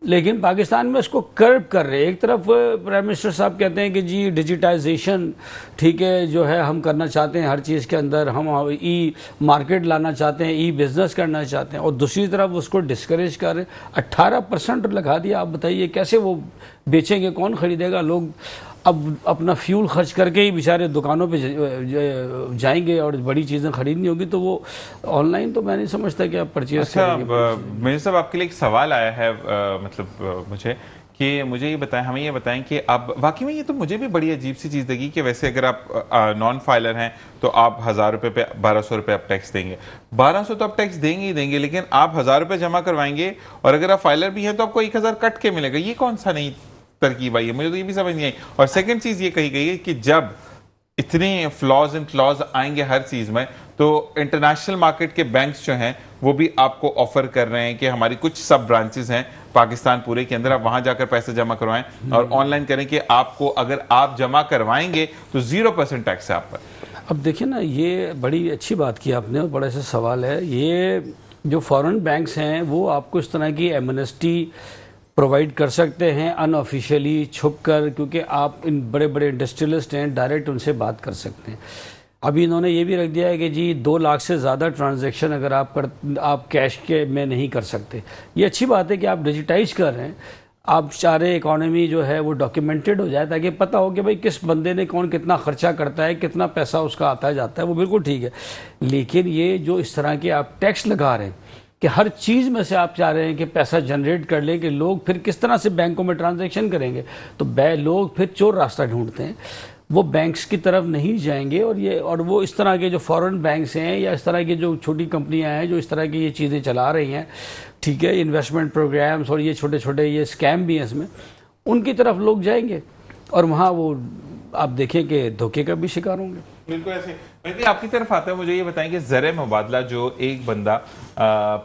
لیکن پاکستان میں اس کو کرب کر رہے ہیں. ایک طرف پرائم منسٹر صاحب کہتے ہیں کہ جی ڈیجیٹائزیشن ٹھیک ہے جو ہے ہم کرنا چاہتے ہیں ہر چیز کے اندر، ہم ای مارکیٹ لانا چاہتے ہیں، ای بزنس کرنا چاہتے ہیں، اور دوسری طرف اس کو ڈسکریج کر رہے ہیں. 18% لگا دیا. آپ بتائیے کیسے وہ بیچیں گے، کون خریدے گا؟ لوگ اب اپنا فیول خرچ کر کے ہی بیچارے دکانوں پہ جائیں گے اور بڑی چیزیں خریدنی ہوگی، تو وہ آن لائن تو میں نہیں سمجھتا کہ آپ پرچیز کریں گے. میجر صاحب آپ کے لیے ایک سوال آیا ہے مطلب مجھے کہ مجھے یہ بتائیں، ہمیں یہ بتائیں کہ اب واقعی میں یہ تو مجھے بھی بڑی عجیب سی چیز لگی کہ ویسے اگر آپ نان فائلر ہیں تو آپ 1000 روپے پہ 1200 روپے آپ ٹیکس دیں گے، 1200 تو آپ ٹیکس دیں گے ہی دیں گے، لیکن آپ 1000 روپے جمع کروائیں گے اور اگر آپ فائلر بھی ہیں تو آپ کو 1000 کٹ کے ملے گا. یہ کون سا نہیں ترکیب آئی ہے؟ مجھے تو یہ بھی سمجھ نہیں آئی. اور سیکنڈ چیز یہ کہی گئی ہے کہ جب اتنے فلاز اینڈ کلاز آئیں گے ہر چیز میں تو انٹرنیشنل مارکیٹ کے بینکس جو ہیں وہ بھی آپ کو آفر کر رہے ہیں کہ ہماری کچھ سب برانچز ہیں پاکستان پورے کے اندر، آپ وہاں جا کر پیسے جمع کروائیں اور آن لائن کریں کہ آپ کو اگر آپ جمع کروائیں گے تو 0% ٹیکس ہے آپ پر. اب دیکھیں نا، یہ بڑی اچھی بات کی آپ نے اور بڑا سا سوال ہے. یہ جو فورن بینکس ہیں وہ آپ کو اس طرح کی ایمنسٹی प्रोवाइड कर सकते हैं अनऑफिशियली छुप कर, क्योंकि आप इन बड़े बड़े इंडस्ट्रियलिस्ट हैं, डायरेक्ट उनसे बात कर सकते हैं। अभी इन्होंने ये भी रख दिया है कि जी 2 लाख से ज़्यादा ट्रांजैक्शन अगर आप कैश के में नहीं कर सकते। ये अच्छी बात है कि आप डिजिटाइज कर रहे हैं, आप चाह रहे इकॉनमी जो है वो डॉक्यूमेंटेड हो जाए ताकि पता हो कि भाई किस बंदे ने कौन कितना खर्चा करता है, कितना पैसा उसका आता है जाता है, वो बिल्कुल ठीक है। लेकिन ये जो इस तरह के आप टैक्स लगा रहे हैं कि हर चीज़ में से आप चाह रहे हैं कि पैसा जनरेट कर लें, कि लोग फिर किस तरह से बैंकों में ट्रांजैक्शन करेंगे, तो लोग फिर चोर रास्ता ढूंढते हैं, वो बैंक्स की तरफ नहीं जाएंगे। और वो इस तरह के जो फॉरेन बैंक्स हैं या इस तरह की जो छोटी कंपनियां हैं जो इस तरह की ये चीज़ें चला रही हैं, ठीक है, इन्वेस्टमेंट प्रोग्राम्स और ये छोटे छोटे ये स्कैम भी हैं इसमें, उनकी तरफ लोग जाएंगे और वहाँ वो आप देखें कि धोखे का भी शिकार होंगे। बिल्कुल ऐसे। मैं आपकी तरफ आता है, मुझे ये बताएं कि ज़र मुबादला जो एक बंदा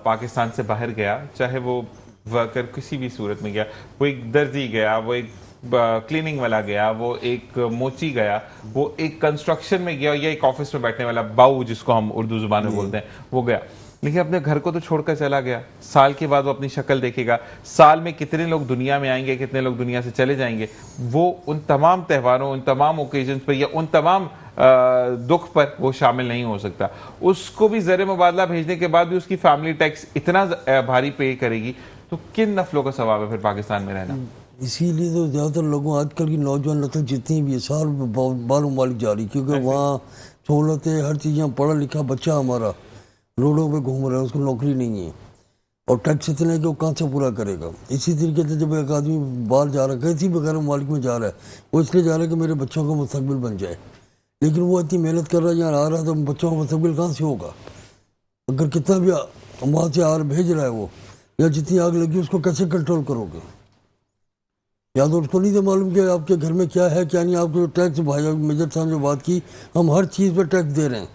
पाकिस्तान से बाहर गया, चाहे वो वर्कर किसी भी सूरत में गया, वो एक दर्जी गया, वो एक क्लीनिंग वाला गया, वो एक मोची गया, वो एक कंस्ट्रक्शन में गया, या एक ऑफिस में बैठने वाला बाऊ जिसको हम उर्दू जुबान में बोलते हैं, वो गया, लेकिन अपने घर को तो छोड़कर चला गया। साल के बाद वो अपनी शक्ल देखेगा, साल में कितने लोग दुनिया में आएंगे, कितने लोग दुनिया से चले जाएंगे, वो उन तमाम त्योहारों, उन तमाम ओकेजन पर या उन तमाम दुख पर वो शामिल नहीं हो सकता। उसको भी ज़र मुबादला भेजने के बाद भी उसकी फैमिली टैक्स इतना भारी पे करेगी, तो किन नस्लों का सवाब है फिर पाकिस्तान में रहना। इसीलिए तो ज़्यादातर लोगों, आजकल की नौजवान नस्ल जितनी भी है साल बार ममालिक जा रही, क्योंकि वहाँ सहूलतें हर चीज़ें, पढ़ा लिखा बच्चा हमारा रोडों पे घूम रहा है, उसको नौकरी नहीं है और टैक्स इतने है कि वो कहाँ से पूरा करेगा। इसी तरीके से जब एक आदमी बाहर जा रहा है, किसी भी गैर ममालिक में जा रहा है, वो इसलिए जा रहा है कि मेरे बच्चों का मुस्तकबिल बन जाए, लेकिन वो इतनी मेहनत कर रहा है, यहाँ आ रहा है, तो बच्चों का मुस्तकबिल कहाँ से होगा? अगर कितना भी वहाँ से आर भेज रहा है वो, या जितनी आग लगी उसको कैसे कंट्रोल करोगे? या तो उसको नहीं तो मालूम कि आपके घर में क्या है क्या नहीं। आपको जो टैक्स भाई मेजर साहब ने बात की, हम हर चीज़ पर टैक्स दे रहे हैं,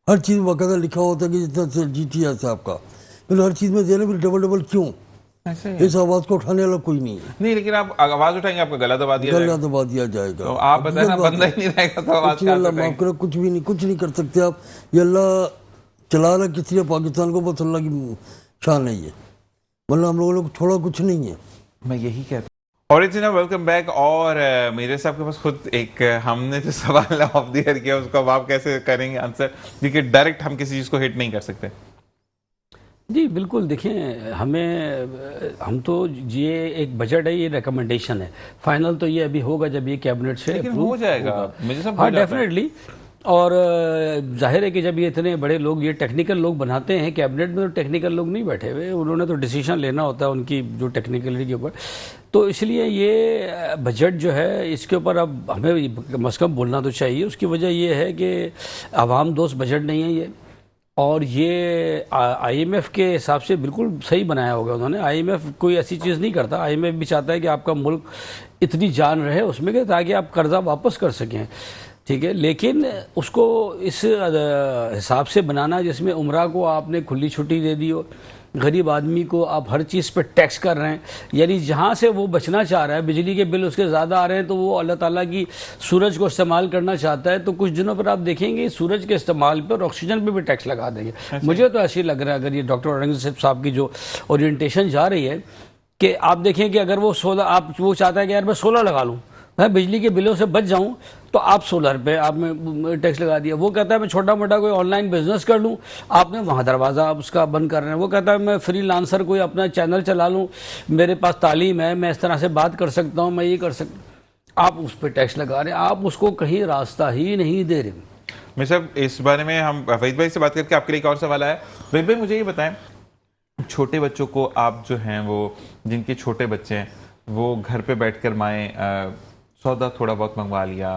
हर चीज़ बाकायदा लिखा होता है कि जितना GTI है आपका, फिर हर चीज़ में दे रहे हैं, फिर डबल क्यों? इस आवाज़ को उठाने वाला कोई नहीं है। नहीं, लेकिन आप आवाज़ उठाएंगे आपका गला दबा दिया जाएगा। तो आप बताए ना, बंदा ही नहीं रहेगा तो आवाज़ क्या अल्लाह माफ़ करो, कुछ नहीं कर सकते आप। ये अल्लाह चला रहा किसी ने पाकिस्तान को, बस अल्लाह की शान नहीं है, मतलब हम लोगों ने छोड़ा कुछ नहीं है। मैं यही कहता हूँ। Original welcome back. और मेरे साहब के पास खुद एक हमने जो सवाल ऑफ द ईयर किया उसको अब आप कैसे करेंगे आंसर, क्योंकि डायरेक्ट हम किसी चीज़ को हिट नहीं कर सकते। जी बिल्कुल, देखें हम तो ये एक बजट है, ये रिकमेंडेशन है, फाइनल तो ये अभी होगा जब ये कैबिनेट से हो जाएगा, मुझे सब हाँ डेफिनेटली। और जाहिर है कि जब ये इतने बड़े लोग, ये टेक्निकल लोग बनाते हैं, कैबिनेट में तो टेक्निकल लोग नहीं बैठे हुए, उन्होंने तो डिसीजन लेना होता है उनकी जो टेक्निकलिटी के ऊपर। तो इसलिए ये बजट जो है इसके ऊपर अब हमें कम से कम बोलना तो चाहिए। उसकी वजह ये है कि आवाम दोस्त बजट नहीं है ये, और ये IMF के हिसाब से बिल्कुल सही बनाया होगा उन्होंने। IMF कोई ऐसी चीज़ नहीं करता, IMF भी चाहता है कि आपका मुल्क इतनी जान रहे उसमें कि ताकि आप कर्जा वापस कर सकें, ठीक है। लेकिन उसको इस हिसाब से बनाना जिसमें उम्रा को आपने खुली छुट्टी दे दी हो, गरीब आदमी को आप हर चीज़ पे टैक्स कर रहे हैं, यानी जहाँ से वो बचना चाह रहा है, बिजली के बिल उसके ज़्यादा आ रहे हैं तो वो अल्लाह ताला की सूरज को इस्तेमाल करना चाहता है, तो कुछ दिनों पर आप देखेंगे सूरज के इस्तेमाल पर, ऑक्सीजन पे भी टैक्स लगा देंगे। मुझे तो ऐसे ही लग रहा है, अगर ये डॉक्टर औरंगज़ेब साहब की जो ओरिएंटेशन जा रही है कि आप देखें कि अगर वो 16 आप वो चाहता है कि यार मैं 16 लगा लूँ, मैं बिजली के बिलों से बच जाऊं, तो आप सोलर पे आपने टैक्स लगा दिया। वो कहता है मैं छोटा मोटा कोई ऑनलाइन बिजनेस कर लूं, आपने वहाँ दरवाज़ा आप उसका बंद कर रहे हैं। वो कहता है मैं फ्रीलांसर कोई अपना चैनल चला लूं, मेरे पास तालीम है, मैं इस तरह से बात कर सकता हूं, मैं ये कर सकता, आप उस पर टैक्स लगा रहे हैं, आप उसको कहीं रास्ता ही नहीं दे रहे। मैं साहब इस बारे में हम वहीद भाई से बात करके आपके लिए एक और सवाल आया। वहीद भाई मुझे ये बताएं, छोटे बच्चों को आप जो हैं वो, जिनके छोटे बच्चे हैं वो घर पे बैठकर माएँ सौदा थोड़ा बहुत मंगवा लिया,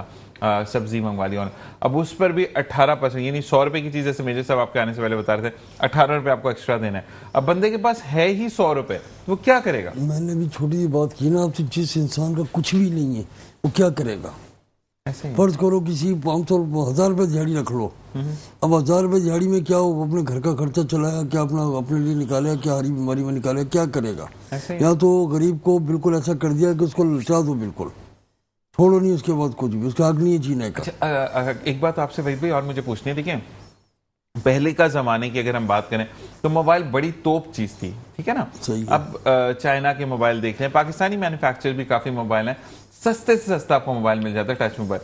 सब्जी मंगवा ली, अब उस पर भी 18% यानी 100 रुपए की चीज़, जैसे मेजर साहब आपके आने से पहले बता रहे थे 18 रुपए आपको एक्स्ट्रा देना है, अब बंदे के पास है ही 100 रुपए, वो क्या करेगा? मैंने भी छोटी सी बात की ना आपसे, जिस इंसान का कुछ भी नहीं है वो क्या करेगा? फर्ज करो किसी 500 1000 रुपए दिहाड़ी रख लो, अब 1000 रुपए दिहाड़ी में क्या हो, अपने घर का खर्चा चलाया क्या, अपने लिए निकाला क्या, हरी बीमारी में निकाला क्या करेगा? या तो गरीब को बिल्कुल ऐसा कर दिया कि उसको लुटा दो, बिल्कुल छोड़ो नहीं, उसके बाद कुछ भी उसका हक नहीं है जीने का। अच्छा, एक बात आपसे वही भाई और मुझे पूछनी है, देखिए पहले का ज़माने की अगर हम बात करें तो मोबाइल बड़ी तोप चीज़ थी, ठीक है ना। सही है। अब चाइना के मोबाइल देख लें, पाकिस्तानी मैन्युफैक्चर भी काफ़ी मोबाइल हैं, सस्ते से सस्ता आपको मोबाइल मिल जाता है, टच मोबाइल।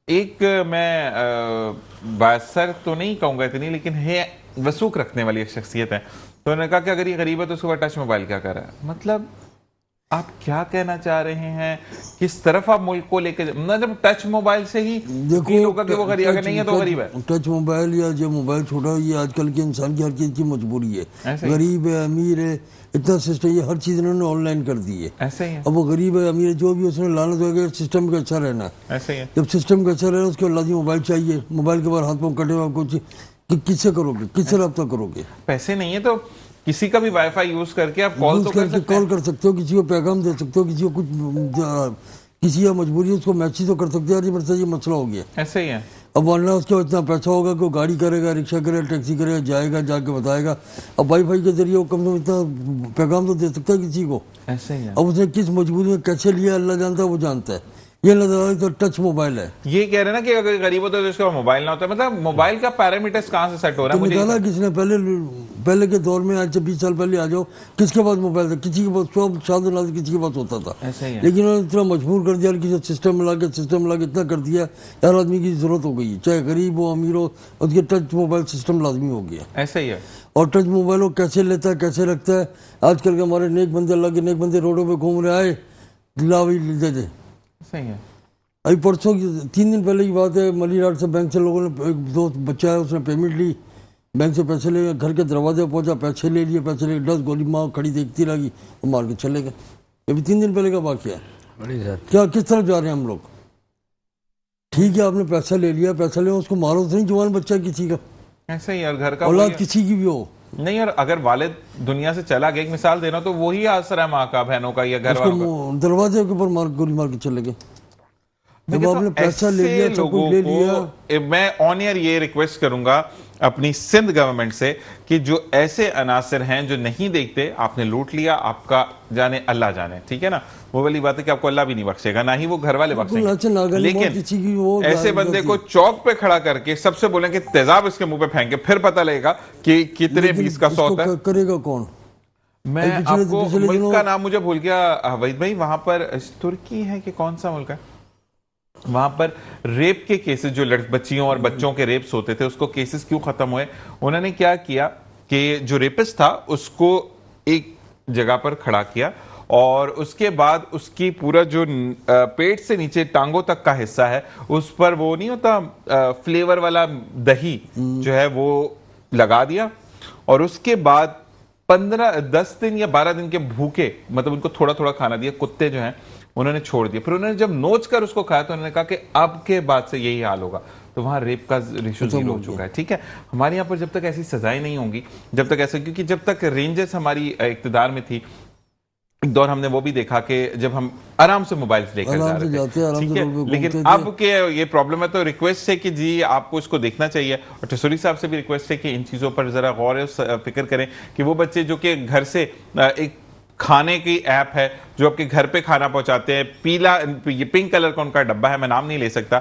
एक मैं बासर तो नहीं कहूँगा इतनी, लेकिन है वसूख रखने वाली एक शख्सियत है, तो उन्होंने कहा कि अगर ये गरीब है तो उसके बाद टच मोबाइल क्या कर रहा है। मतलब आप क्या कहना चाह रहे हैं, किस तरफ आप मुल्क को लेकर, मतलब टच मोबाइल से ही फील होगा कि वो गरीब, अगर नहीं है तो गरीब है। टच मोबाइल या जो मोबाइल छोटा, ये आजकल के इंसान की हर चीज की मजबूरी है। ऐसे ही। गरीब है अमीर है, इतना सिस्टम, ये हर चीज इन्होंने ऑनलाइन कर दी है। ऐसे ही है, अब वो गरीब है अमीर है, जो भी उसने लाना तो है, सिस्टम का अच्छा रहना है। ऐसे ही है। जब सिस्टम का अच्छा रहना, उसके बाद मोबाइल चाहिए। मोबाइल के बाद हाथ पाँव कटे हुआ कुछ, किससे करोगे, किससे रब्ता करोगे। पैसे नहीं है तो किसी का भी वाईफाई यूज करके आप कॉल तो कर सकते कॉल हैं। कर सकते हो, किसी को पैगाम दे सकते हो, किसी को कुछ किसी का मजबूरी है उसको मैसेज तो कर सकते हो, यार ये मेरे साथ ये मसला हो गया। ऐसे ही है। अब वरना उसके इतना पैसा होगा कि वो गाड़ी करेगा, रिक्शा करेगा, टैक्सी करेगा, जाएगा, जाके बताएगा। अब वाईफाई के जरिए वो कम से कम इतना पैगाम तो दे सकता है किसी को। ऐसे ही है। अब उसने किस मजबूरी में कैसे लिया अल्लाह जानता है, वो जानता है। ये नजर आ रहा है तो टच मोबाइल है। ये कह रहे हैं ना कि अगर गरीब होता है तो उसका मोबाइल ना होता है, मतलब मोबाइल का पैरामीटर्स कहाँ से सेट हो रहा तो है मुझे। निकाला किसने, पहले के दौर में, आज से 20 साल पहले आ जाओ, किसके पास मोबाइल था, किसी के पास, सब शादी नाज किसी के पास होता था। ऐसे ही है। लेकिन उन्होंने इतना मजबूर कर दिया कि सिस्टम मिला के इतना कर दिया, हर आदमी की जरूरत हो गई है, चाहे गरीब हो अमीर हो, उसके टच मोबाइल सिस्टम लाजमी हो गया। ऐसे ही है। और टच मोबाइल वो कैसे लेता है, कैसे रखता है। आजकल के हमारे नेक बंदे, अल्लाह के नेक बंदे रोडों पे घूम रहे, आए ला भाई दे दे। ऐसे ही है। अभी परसों 3 दिन पहले की बात है, मनी राट से बैंक से लोगों ने, एक दोस्त बच्चा है उसने पेमेंट ली, बैंक से पैसे ले, घर के दरवाजे पहुंचा, पैसे ले लिए, 10 गोली माँ खड़ी देखती रही, वो मार के चले गए। ये भी 3 दिन पहले का वाकया है। बड़ी ज़्यादा। क्या किस तरफ जा रहे हैं हम लोग। ठीक है आपने पैसा ले लिया, पैसा ले, उसको मारो तो नहीं, जवान बच्चा किसी का, ऐसे ही। और घर का औलाद वही- किसी की भी हो, नहीं, और अगर वालिद दुनिया से चला गया, एक मिसाल देना, तो वही आसरा है माँ का, बहनों का या घर वालों का। उसको दरवाजे के ऊपर गोली मार के चले गए। मैं जब कहता आपने हूं, पैसा ले ऐसे लिया, सब लोगों कुछ ले लिया। को मैं ऑन एयर ये रिक्वेस्ट करूंगा अपनी सिंध गवर्नमेंट से कि जो ऐसे अनासर हैं जो नहीं देखते, आपने लूट लिया, आपका जाने अल्लाह जाने, ठीक है ना। वो वाली बात है कि आपको अल्लाह भी नहीं बख्शेगा, ना ही वो घर वाले अच्छा, बख्शेंगे। नागरिक मौत किसी की वो लेकिन ऐसे बंदे को चौक पे खड़ा करके सबसे बोलें कि तेजाब इसके मुंह पे फेंके, फिर पता लगेगा कि कितने 20 का 100 है। करेगा कौन। मैं आपको पिछले मुल्क दिनों- का नाम मुझे भूल गया वहीद भाई, वहां पर तुर्की है कि कौन सा मुल्क है, वहां पर रेप के केसेस, जो बच्चियों और बच्चों के रेप्स होते थे, उसको केसेस क्यों खत्म हुए। उन्होंने क्या किया कि जो रेपिस्ट था उसको एक जगह पर खड़ा किया, और उसके बाद उसकी पूरा जो पेट से नीचे टांगों तक का हिस्सा है, उस पर वो नहीं होता फ्लेवर वाला दही जो है वो लगा दिया, और उसके बाद 10 दिन या 12 दिन के भूखे, मतलब उनको थोड़ा थोड़ा खाना दिया, कुत्ते जो हैं उन्होंने छोड़ दिया। फिर उन्होंने जब नोच कर उसको खाया तो उन्होंने कहा कि अब के बाद से यही हाल होगा। तो वहां रेप का रेशो 0 हो चुका है, ठीक है। हमारे यहाँ पर जब तक ऐसी सजाएं नहीं होंगी, जब तक ऐसे, क्योंकि जब तक रेंजर्स हमारी इक्तदार में थी, एक दौर हमने वो भी देखा कि जब हम आराम से मोबाइल्स लेकर जा आराम से रहे जाते, थे, आराम ठीक से है। रोड पे लेकिन घूमते थे। अब के ये प्रॉब्लम है, तो रिक्वेस्ट है कि जी आपको इसको देखना चाहिए, और टसूरी साहब से भी रिक्वेस्ट है कि इन चीज़ों पर ज़रा गौर और फिक्र करें कि वो बच्चे जो कि घर से एक खाने की ऐप है जो आपके घर पे खाना पहुंचाते हैं, ये पिंक कलर का उनका डब्बा है, मैं नाम नहीं ले सकता,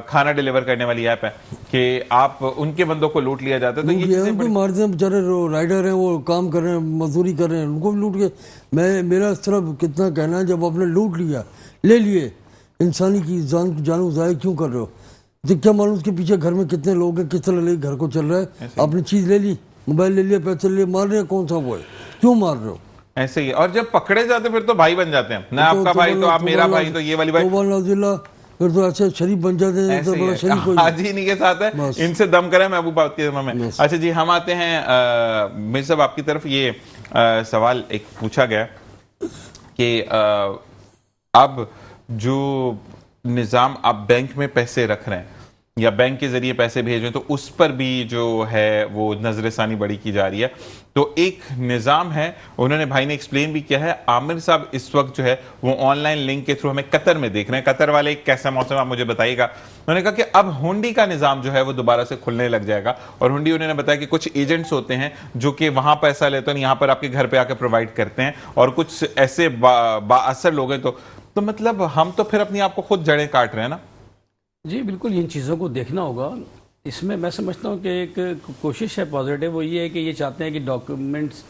खाना डिलीवर करने वाली ऐप है, कि आप उनके बंदों को लूट लिया जाता है। तो ये चीजें उनको मारते हैं बेचारे, राइडर हैं, वो काम कर रहे हैं, मजदूरी कर रहे हैं, उनको भी लूट के। मेरा इस तरह कितना कहना है, जब आपने लूट लिया, ले लिए, इंसानी की जान ज़ाया क्यों कर रहे हो। तो क्या मालूम उसके पीछे घर में कितने लोग हैं, किस तरह ले घर को चल रहा है। आपने चीज़ ले ली, मोबाइल ले लिया, पैसे ले लिए, मार रहे हैं, कौन सा वो है, क्यों मार रहे हो। ऐसे ही। और जब पकड़े जाते फिर तो भाई बन जाते हैं ना, आपका भाई तो आप मेरा भाई, तो ये वाली भाई, फिर तो ऐसे शरीफ बन जाते हैं, तो बड़ा शरीफ हो आज ही नहीं के साथ है, इनसे दम करे महबूब बात के समय में। अच्छा जी, हम आते हैं मिर्ज़ा साहब आपकी तरफ। ये सवाल एक पूछा गया कि अब जो निज़ाम आप बैंक में पैसे रख रहे हैं या बैंक के जरिए पैसे भेज रहे हैं, तो उस पर भी जो है वो नजरसानी बड़ी की जा रही है। तो एक निज़ाम है, उन्होंने भाई ने एक्सप्लेन भी किया है। आमिर साहब इस वक्त जो है वो ऑनलाइन लिंक के थ्रू हमें कतर में देख रहे हैं। कतर वाले कैसा मौसम आप मुझे बताइएगा। उन्होंने कहा कि अब हुंडी का निज़ाम जो है वो दोबारा से खुलने लग जाएगा, और हुंडी उन्होंने बताया कि कुछ एजेंट्स होते हैं जो कि वहां पैसा लेते हैं, यहाँ पर आपके घर पे आकर प्रोवाइड करते हैं, और कुछ ऐसे बाअसर लोग हैं। तो मतलब हम तो फिर अपनी आप को खुद जड़ें काट रहे हैं ना। जी बिल्कुल, इन चीज़ों को देखना होगा। اس میں میں سمجھتا ہوں کہ ایک کوشش ہے پازیٹیو، وہ یہ ہے کہ یہ چاہتے ہیں کہ ڈاکیومنٹس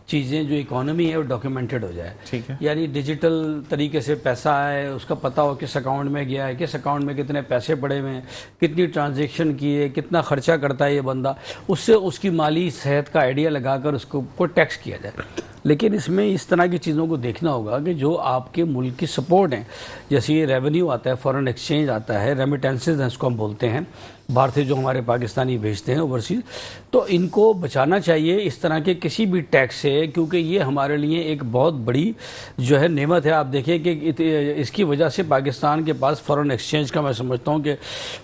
چیزیں جو اکانومی ہے وہ ڈاکیومنٹڈ ہو جائے، ٹھیک ہے، یعنی ڈیجیٹل طریقے سے پیسہ آئے، اس کا پتہ ہو کس اکاؤنٹ میں گیا ہے، کس اکاؤنٹ میں کتنے پیسے پڑے ہوئے ہیں، کتنی ٹرانزیکشن کی ہے، کتنا خرچہ کرتا ہے یہ بندہ، اس سے اس کی مالی صحت کا آئیڈیا لگا کر اس کو ٹیکس کیا جائے۔ لیکن اس میں اس طرح کی چیزوں کو دیکھنا ہوگا کہ جو آپ کے ملک کی سپورٹ ہیں، جیسے یہ ریونیو آتا ہے، فارن ایکسچینج آتا ہے، ریمیٹنسز ہیں اس کو ہم بولتے ہیں، باہر سے جو ہمارے پاکستانی بھیجتے ہیں اوورسیز، تو ان کو بچانا چاہیے اس طرح کے کسی بھی ٹیکس سے، کیونکہ یہ ہمارے لیے ایک بہت بڑی جو ہے نعمت ہے۔ آپ دیکھیں کہ اس کی وجہ سے پاکستان کے پاس فارن ایکسچینج کا میں سمجھتا ہوں کہ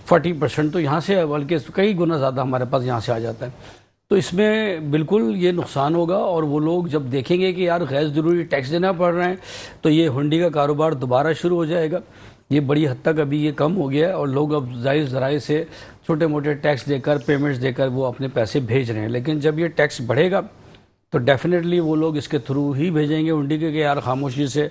40% تو یہاں سے ہے، بلکہ کئی گنا زیادہ ہمارے پاس یہاں سے آ جاتا ہے۔ تو اس میں بالکل یہ نقصان ہوگا، اور وہ لوگ جب دیکھیں گے کہ یار غیر ضروری ٹیکس دینا پڑ رہے ہیں، تو یہ ہنڈی کا کاروبار دوبارہ شروع ہو جائے گا۔ یہ بڑی حد تک ابھی یہ کم ہو گیا ہے، اور لوگ اب ظاہر ذرائع سے چھوٹے موٹے ٹیکس دے کر، پیمنٹس دے کر وہ اپنے پیسے بھیج رہے ہیں۔ لیکن جب یہ ٹیکس بڑھے گا تو ڈیفینیٹلی وہ لوگ اس کے تھرو ہی بھیجیں گے ہنڈی کے، کہ یار خاموشی سے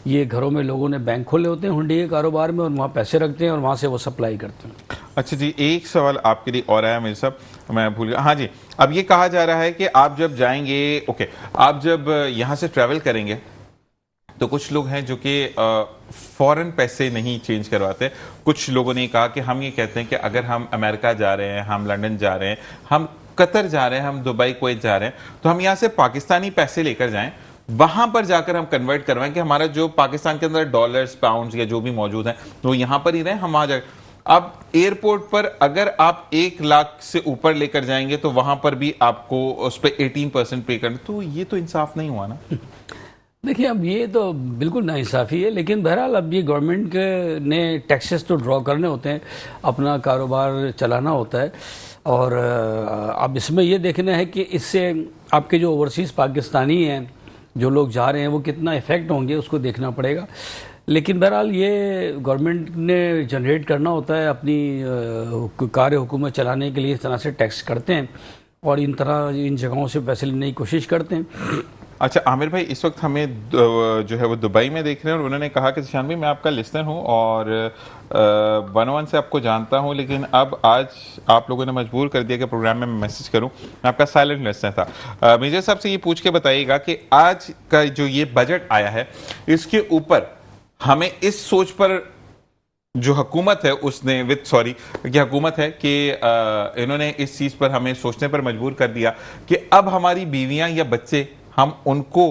یہ گھروں میں لوگوں نے بینک کھولے ہوتے ہیں ہنڈی کے کاروبار میں، اور وہاں پیسے رکھتے ہیں اور وہاں سے وہ سپلائی کرتے ہیں۔ اچھا جی، ایک سوال آپ کے لیے اور آیا میرے صاحب، میں بھول گیا، ہاں جی، اب یہ کہا جا رہا ہے کہ آپ جب جائیں گے، اوکے، آپ جب یہاں سے ٹریول کریں گے تو کچھ لوگ ہیں جو کہ فوراً پیسے نہیں چینج کرواتے۔ کچھ لوگوں نے کہا کہ ہم یہ کہتے ہیں کہ اگر ہم امریکہ جا رہے ہیں، ہم لنڈن جا رہے ہیں، ہم قطر جا رہے ہیں، ہم دبئی کویت جا رہے ہیں، تو ہم یہاں سے پاکستانی پیسے لے کر جائیں، وہاں پر جا کر ہم کنورٹ کروائیں کہ ہمارا جو پاکستان کے اندر ڈالرز، پاؤنڈز یا جو بھی موجود ہیں وہ یہاں پر ہی رہیں، ہم وہاں جا اب ایئرپورٹ پر اگر آپ 1 لاکھ سے اوپر لے کر جائیں گے تو وہاں پر بھی آپ کو اس پہ 18% پے کرنا، تو یہ تو انصاف نہیں ہوا نا۔ دیکھیں اب یہ تو بالکل ناانصافی ہے، لیکن بہرحال اب یہ گورنمنٹ کے نے ٹیکسز تو ڈرا کرنے ہوتے ہیں، اپنا کاروبار چلانا ہوتا ہے، اور اب اس میں یہ دیکھنا ہے کہ اس سے آپ کے جو اوورسیز پاکستانی ہیں جو لوگ جا رہے ہیں وہ کتنا افیکٹ ہوں گے، اس کو دیکھنا پڑے گا۔ لیکن بہرحال یہ گورنمنٹ نے جنریٹ کرنا ہوتا ہے اپنی کار حکومت چلانے کے لیے، اس طرح سے ٹیکس کرتے ہیں اور ان جگہوں سے پیسے لینے کی کوشش کرتے ہیں۔ اچھا عامر بھائی، اس وقت ہمیں جو ہے وہ دبئی میں دیکھ رہے ہیں، اور انہوں نے کہا کہ ذیشان بھائی میں آپ کا لسنر ہوں اور 101 سے آپ کو جانتا ہوں، لیکن اب آج آپ لوگوں نے مجبور کر دیا کہ پروگرام میں میسج کروں، میں آپ کا سائلنٹ لسنر تھا۔ میجر صاحب سے یہ پوچھ کے بتائیے گا کہ آج کا جو یہ بجٹ آیا ہے، اس کے اوپر ہمیں اس سوچ پر جو حکومت ہے اس نے حکومت ہے کہ انہوں نے اس چیز پر ہمیں سوچنے پر مجبور کر دیا کہ اب ہماری بیویاں یا بچے ہم ان کو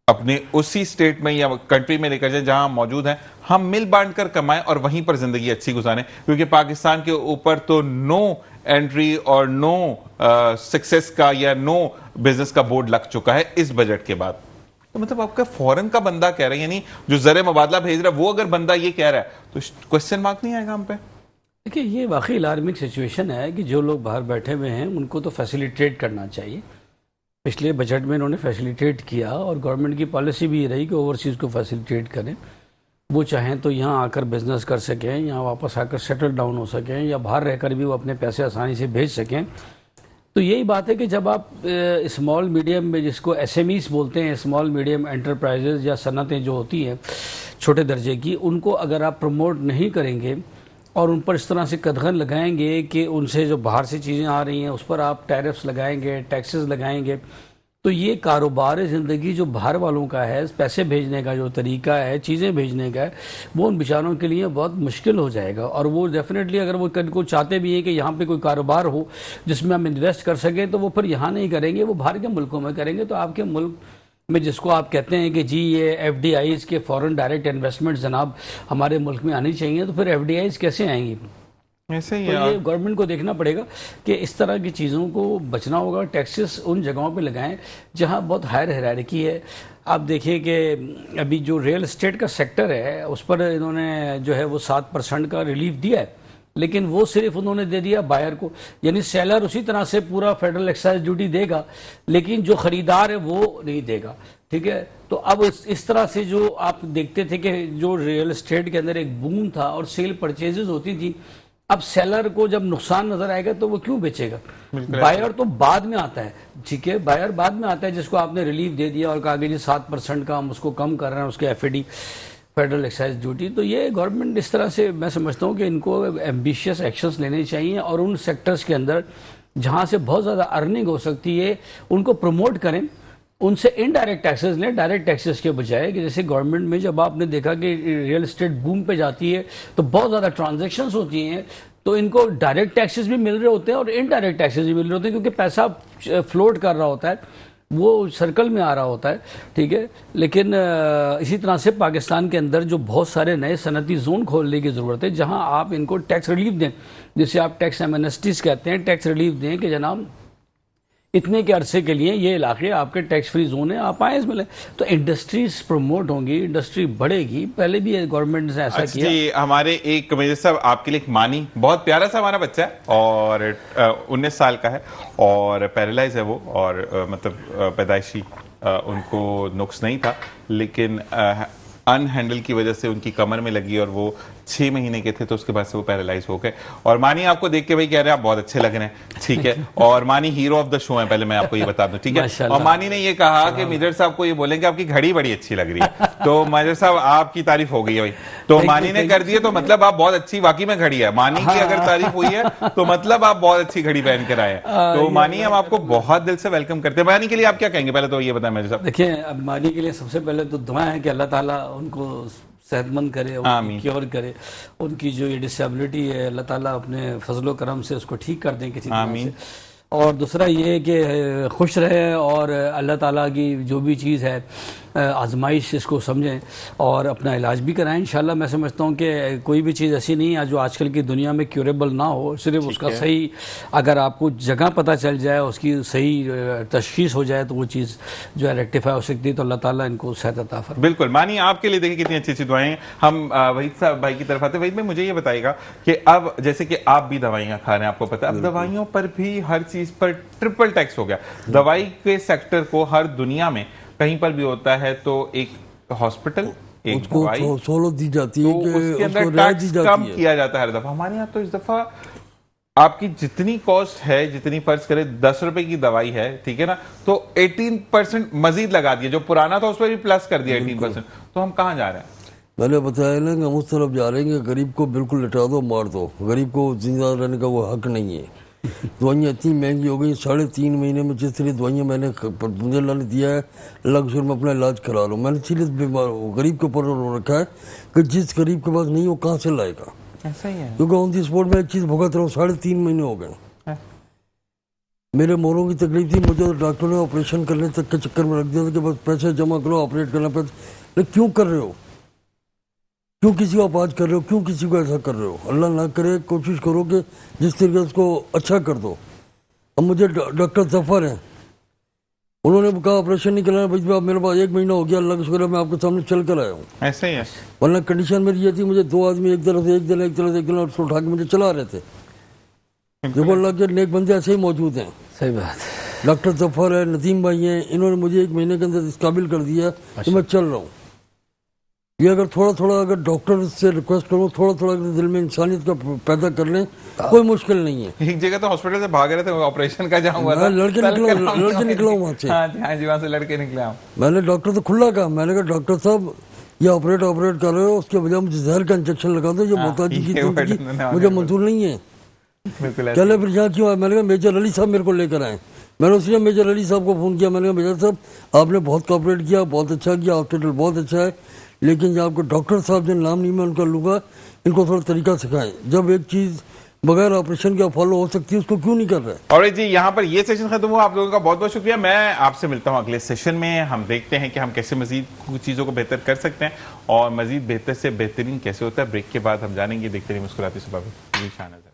اپنے اسی اسٹیٹ میں یا کنٹری میں لے کر جائیں جہاں ہم موجود ہیں، ہم مل بانٹ کر کمائیں اور وہیں پر زندگی اچھی گزاریں، کیونکہ پاکستان کے اوپر تو نو انٹری اور نو سکسیس کا یا نو بزنس کا بورڈ لگ چکا ہے اس بجٹ کے بعد۔ تو مطلب آپ کا فورن کا بندہ کہہ رہا ہے، یعنی جو زر مبادلہ بھیج رہا ہے وہ اگر بندہ یہ کہہ رہا ہے تو کوشچن مارک نہیں آئے گا ہم پہ؟ دیکھیے یہ واقعی الارمنگ سچویشن ہے کہ جو لوگ باہر بیٹھے ہوئے ہیں ان کو تو فیسیلیٹیٹ کرنا چاہیے۔ پچھلے بجٹ میں انہوں نے فیسیلیٹیٹ کیا، اور گورنمنٹ کی پالیسی بھی یہ رہی کہ اوورسیز کو فیسیلیٹیٹ کریں، وہ چاہیں تو یہاں آ کر بزنس کر سکیں، یہاں واپس آ کر سیٹل ڈاؤن ہو سکیں، یا باہر رہ کر بھی وہ اپنے پیسے آسانی سے بھیج سکیں۔ تو یہی بات ہے کہ جب آپ اسمال میڈیم میں، جس کو ایس ایم ایز بولتے ہیں، اسمال میڈیم انٹرپرائزز یا صنعتیں جو ہوتی ہیں چھوٹے درجے کی، ان کو اگر آپ پروموٹ نہیں کریں گے اور ان پر اس طرح سے قدغن لگائیں گے کہ ان سے جو باہر سے چیزیں آ رہی ہیں اس پر آپ ٹیرفز لگائیں گے، ٹیکسز لگائیں گے، تو یہ کاروبار زندگی جو باہر والوں کا ہے، پیسے بھیجنے کا جو طریقہ ہے، چیزیں بھیجنے کا ہے، وہ ان بیچاروں کے لیے بہت مشکل ہو جائے گا۔ اور وہ ڈیفینیٹلی اگر وہ کو چاہتے بھی ہیں کہ یہاں پہ کوئی کاروبار ہو جس میں ہم انویسٹ کر سکیں، تو وہ پھر یہاں نہیں کریں گے، وہ باہر کے ملکوں میں کریں گے۔ تو آپ کے ملک میں جس کو آپ کہتے ہیں کہ جی یہ ایف ڈی آئیز کے فورن ڈائریکٹ انویسٹمنٹ جناب ہمارے ملک میں آنی چاہیے، تو پھر ایف ڈی آئیز کیسے آئیں گی؟ ایسے ہی تو یہ گورنمنٹ کو دیکھنا پڑے گا کہ اس طرح کی چیزوں کو بچنا ہوگا۔ ٹیکسز ان جگہوں پہ لگائیں جہاں بہت ہائر ہیرارکی ہے۔ آپ دیکھیں کہ ابھی جو ریئل اسٹیٹ کا سیکٹر ہے اس پر انہوں نے جو ہے وہ 7% کا ریلیف دیا ہے، لیکن وہ صرف انہوں نے دے دیا بائر کو، یعنی سیلر اسی طرح سے پورا فیڈرل ایکسائز ڈیوٹی دے گا، لیکن جو خریدار ہے وہ نہیں دے گا، ٹھیک ہے۔ تو اب اس طرح سے جو آپ دیکھتے تھے کہ جو ریئل اسٹیٹ کے اندر ایک بوم تھا اور سیل پرچیزز ہوتی تھی، اب سیلر کو جب نقصان نظر آئے گا تو وہ کیوں بیچے گا؟ بائر تو بعد میں آتا ہے، ٹھیک ہے، بائر بعد میں آتا ہے جس کو آپ نے ریلیف دے دیا اور کہا کہ جی 7% کا ہم اس کو کم کر رہے ہیں اس کے F D. Federal excise duty. तो ये गवर्नमेंट इस तरह से मैं समझता हूँ कि इनको एम्बिशियस एक्शंस लेने चाहिए और उन सेक्टर्स के अंदर जहाँ से बहुत ज़्यादा अर्निंग हो सकती है उनको प्रमोट करें, उनसे इनडायरेक्ट टैक्सेस लें डायरेक्ट टैक्सेस के बजाय। कि जैसे गवर्नमेंट में जब आपने देखा कि रियल एस्टेट बूम पे जाती है तो बहुत ज़्यादा ट्रांजैक्शंस होती हैं, तो इनको डायरेक्ट टैक्सेस भी मिल रहे होते हैं और इनडायरेक्ट टैक्सेस भी मिल रहे होते हैं, क्योंकि पैसा फ्लोट कर रहा होता है, वो सर्कल में आ रहा होता है, ठीक है। लेकिन इसी तरह से पाकिस्तान के अंदर जो बहुत सारे नए सनती जोन खोलने की ज़रूरत है जहां आप इनको टैक्स रिलीफ दें, जिसे आप टैक्स एमनेस्टीज कहते हैं, टैक्स रिलीफ दें कि जनाब इतने के अरसे के लिए ये इलाके आपके टैक्स फ्री जोन है, आप आए इसमें। तो इंडस्ट्रीज प्रमोट होंगी, इंडस्ट्री बढ़ेगी। पहले भी गवर्नमेंट ने ऐसा किया। जी, हमारे एक मेजर साहब आपके लिए एक मानी, बहुत प्यारा सा हमारा बच्चा है और 19 साल का है और पैरालाइज है वो, और मतलब पैदाइशी उनको नुक्स नहीं था, लेकिन अनहैंडल की वजह से उनकी कमर में लगी और वो 6 महीने के थे, तो उसके बाद से वो पैरालाइज हो गए। और मानी आपको देख के भाई कह रहे हैं आप बहुत अच्छे लग रहे हैं, ठीक है। और मानी हीरो ऑफ द शो है, पहले मैं आपको ये बता दूं, ठीक है। और मानी ने ये कहा कि मेजर साहब को ये बोलेंगे आपकी घड़ी बड़ी अच्छी लग रही है, तो मेजर साहब आपकी तारीफ हो गई है भाई, तो मानी ने कर दी है, तो मतलब आप बहुत अच्छी वाकई में घड़ी है। मानी की अगर तारीफ हुई है तो मतलब आप बहुत अच्छी घड़ी पहन कर आए हैं। तो मानी हम आपको बहुत दिल से वेलकम करते हैं। मानी के लिए आप क्या कहेंगे, पहले तो ये बताएं मेजर साहब। देखिए, अब मानी के लिए सबसे पहले तो दुआ है कि अल्लाह ताला उनको सेहतमंद करे, उनको क्योर करे, उनकी जो ये डिसेबिलिटी है अल्लाह ताला अपने फजलो करम से उसको ठीक कर दें किसी तरह से। और दूसरा ये है कि खुश रहे और अल्लाह ताला की जो भी चीज़ है आजमाइश इसको समझें और अपना इलाज भी कराएं इंशाल्लाह। मैं समझता हूँ कि कोई भी चीज़ ऐसी नहीं है जो आजकल की दुनिया में क्यूरेबल ना हो, सिर्फ उसका सही अगर आपको जगह पता चल जाए, उसकी सही तशखीस हो जाए तो वो चीज़ जो है रेक्टिफाई हो सकती है। तो अल्लाह ताला इनको सेहत अता फरमाए। बिल्कुल मानी, आपके लिए देखिए कितनी अच्छी अच्छी दुआएं। हम वहीद साहब भाई की तरफ आते हैं। वहीद में मुझे ये बताइएगा कि अब जैसे कि आप भी दवाइयाँ खा रहे हैं, आपको पता है अब दवाइयों पर भी हर चीज़ पर ट्रिपल टैक्स हो गया। दवाई के सेक्टर को हर दुनिया में कहीं पर भी होता है तो एक हॉस्पिटल एक दवाई सोलो दी जाती है कि उसके अंदर टैक्स कम किया जाता है हर दफा। हमारे यहाँ तो इस दफा आपकी जितनी कॉस्ट है, जितनी फर्ज करे 10 रुपए की दवाई है, ठीक है ना, तो 18% मजीद लगा दिया, जो पुराना था उस पर भी प्लस कर दिया 18%। तो हम कहाँ जा रहे हैं? मैंने बताया ना कि हम उस तरफ जा रहे हैं कि गरीब को बिल्कुल लटा दो, मार दो। गरीब को जिंदा रहने का वो हक नहीं है। दवाइयाँ इतनी महंगी हो गई, 3.5 महीने में जिस तरह दवाइयाँ मुझे अल्लाह ने दिया है, अल्लाह के में अपना इलाज करा लो। मैंने सीरियस बीमार हो गरीब के ऊपर रखा है कि जिस गरीब के पास नहीं हो कहाँ से लाएगा। ऐसा ही है, क्योंकि ऑन दी स्पॉट में एक चीज़ भुगत रहा हूँ, 3.5 महीने हो गए। मेरे मोरों की तकलीफ थी, मुझे तो डॉक्टर ने ऑपरेशन करने तक के चक्कर में रख दिया था कि बस पैसे जमा करो, ऑपरेट करना पड़ता। लेकिन क्यों कर रहे हो, क्यों किसी को आपाज कर रहे हो, क्यों किसी को ऐसा कर रहे हो? अल्लाह ना करे, कोशिश करो कि जिस तरीके से उसको अच्छा कर दो। अब मुझे डॉक्टर जफर हैं, उन्होंने कहा ऑपरेशन नहीं कराना भाई, आप मेरे पास 1 महीना हो गया, अल्लाह का शुक्र है मैं आपके सामने चल कर आया हूँ। ऐसे ही है, वरना कंडीशन मेरी ये थी, मुझे 2 आदमी एक तरफ से एक दिन उसको उठा के मुझे चला रहे थे। देखो अल्लाह के नेक बंदे ऐसे ही मौजूद हैं। सही बात। डॉक्टर जफर है, नदीम भाई हैं, इन्होंने मुझे 1 महीने के अंदर इस काबिल कर दिया कि मैं चल रहा हूँ। ये अगर थोड़ा थोड़ा अगर डॉक्टर से रिक्वेस्ट करूँ, थोड़ा थोड़ा दिल में इंसानियत का पैदा कर लें, कोई मुश्किल नहीं है। एक जगह तो हॉस्पिटल से भाग रहे थे ऑपरेशन का जहाँ हुआ था, लड़के निकला हूँ वहाँ से। हाँ जी, वहाँ से लड़के निकला हूँ। मैंने डॉक्टर तो खुला कहा, मैंने कहा डॉक्टर साहब ये ऑपरेट कर रहे हो, उसके बजाय मुझे जहर का इंजेक्शन लगा दो, ये मोहताजी की जिंदगी मुझे मंजूर नहीं है। चले फिर यहाँ क्यों आए? मैंने कहा मेजर अली साहब मेरे को लेकर आए। मैंने उसने मेजर अली साहब को फ़ोन किया, मैंने कहा मेजर साहब आपने बहुत कोऑपरेट किया, बहुत अच्छा किया, हॉस्पिटल बहुत अच्छा है, लेकिन जब आपको डॉक्टर साहब जो नाम नहीं मैं उनका लूँगा, इनको थोड़ा तरीका सिखाएं। जब एक चीज़ बगैर ऑपरेशन के फॉलो हो सकती है उसको क्यों नहीं कर रहे? और जी यहाँ पर ये सेशन खत्म हुआ। आप लोगों का बहुत बहुत शुक्रिया। मैं आपसे मिलता हूँ अगले सेशन में। हम देखते हैं कि हम कैसे मजीद चीज़ों को बेहतर कर सकते हैं और मजीद बेहतर से बेहतरीन कैसे होता है। ब्रेक के बाद हम जानेंगे। देखते रहिए मुस्कुराते सुबह।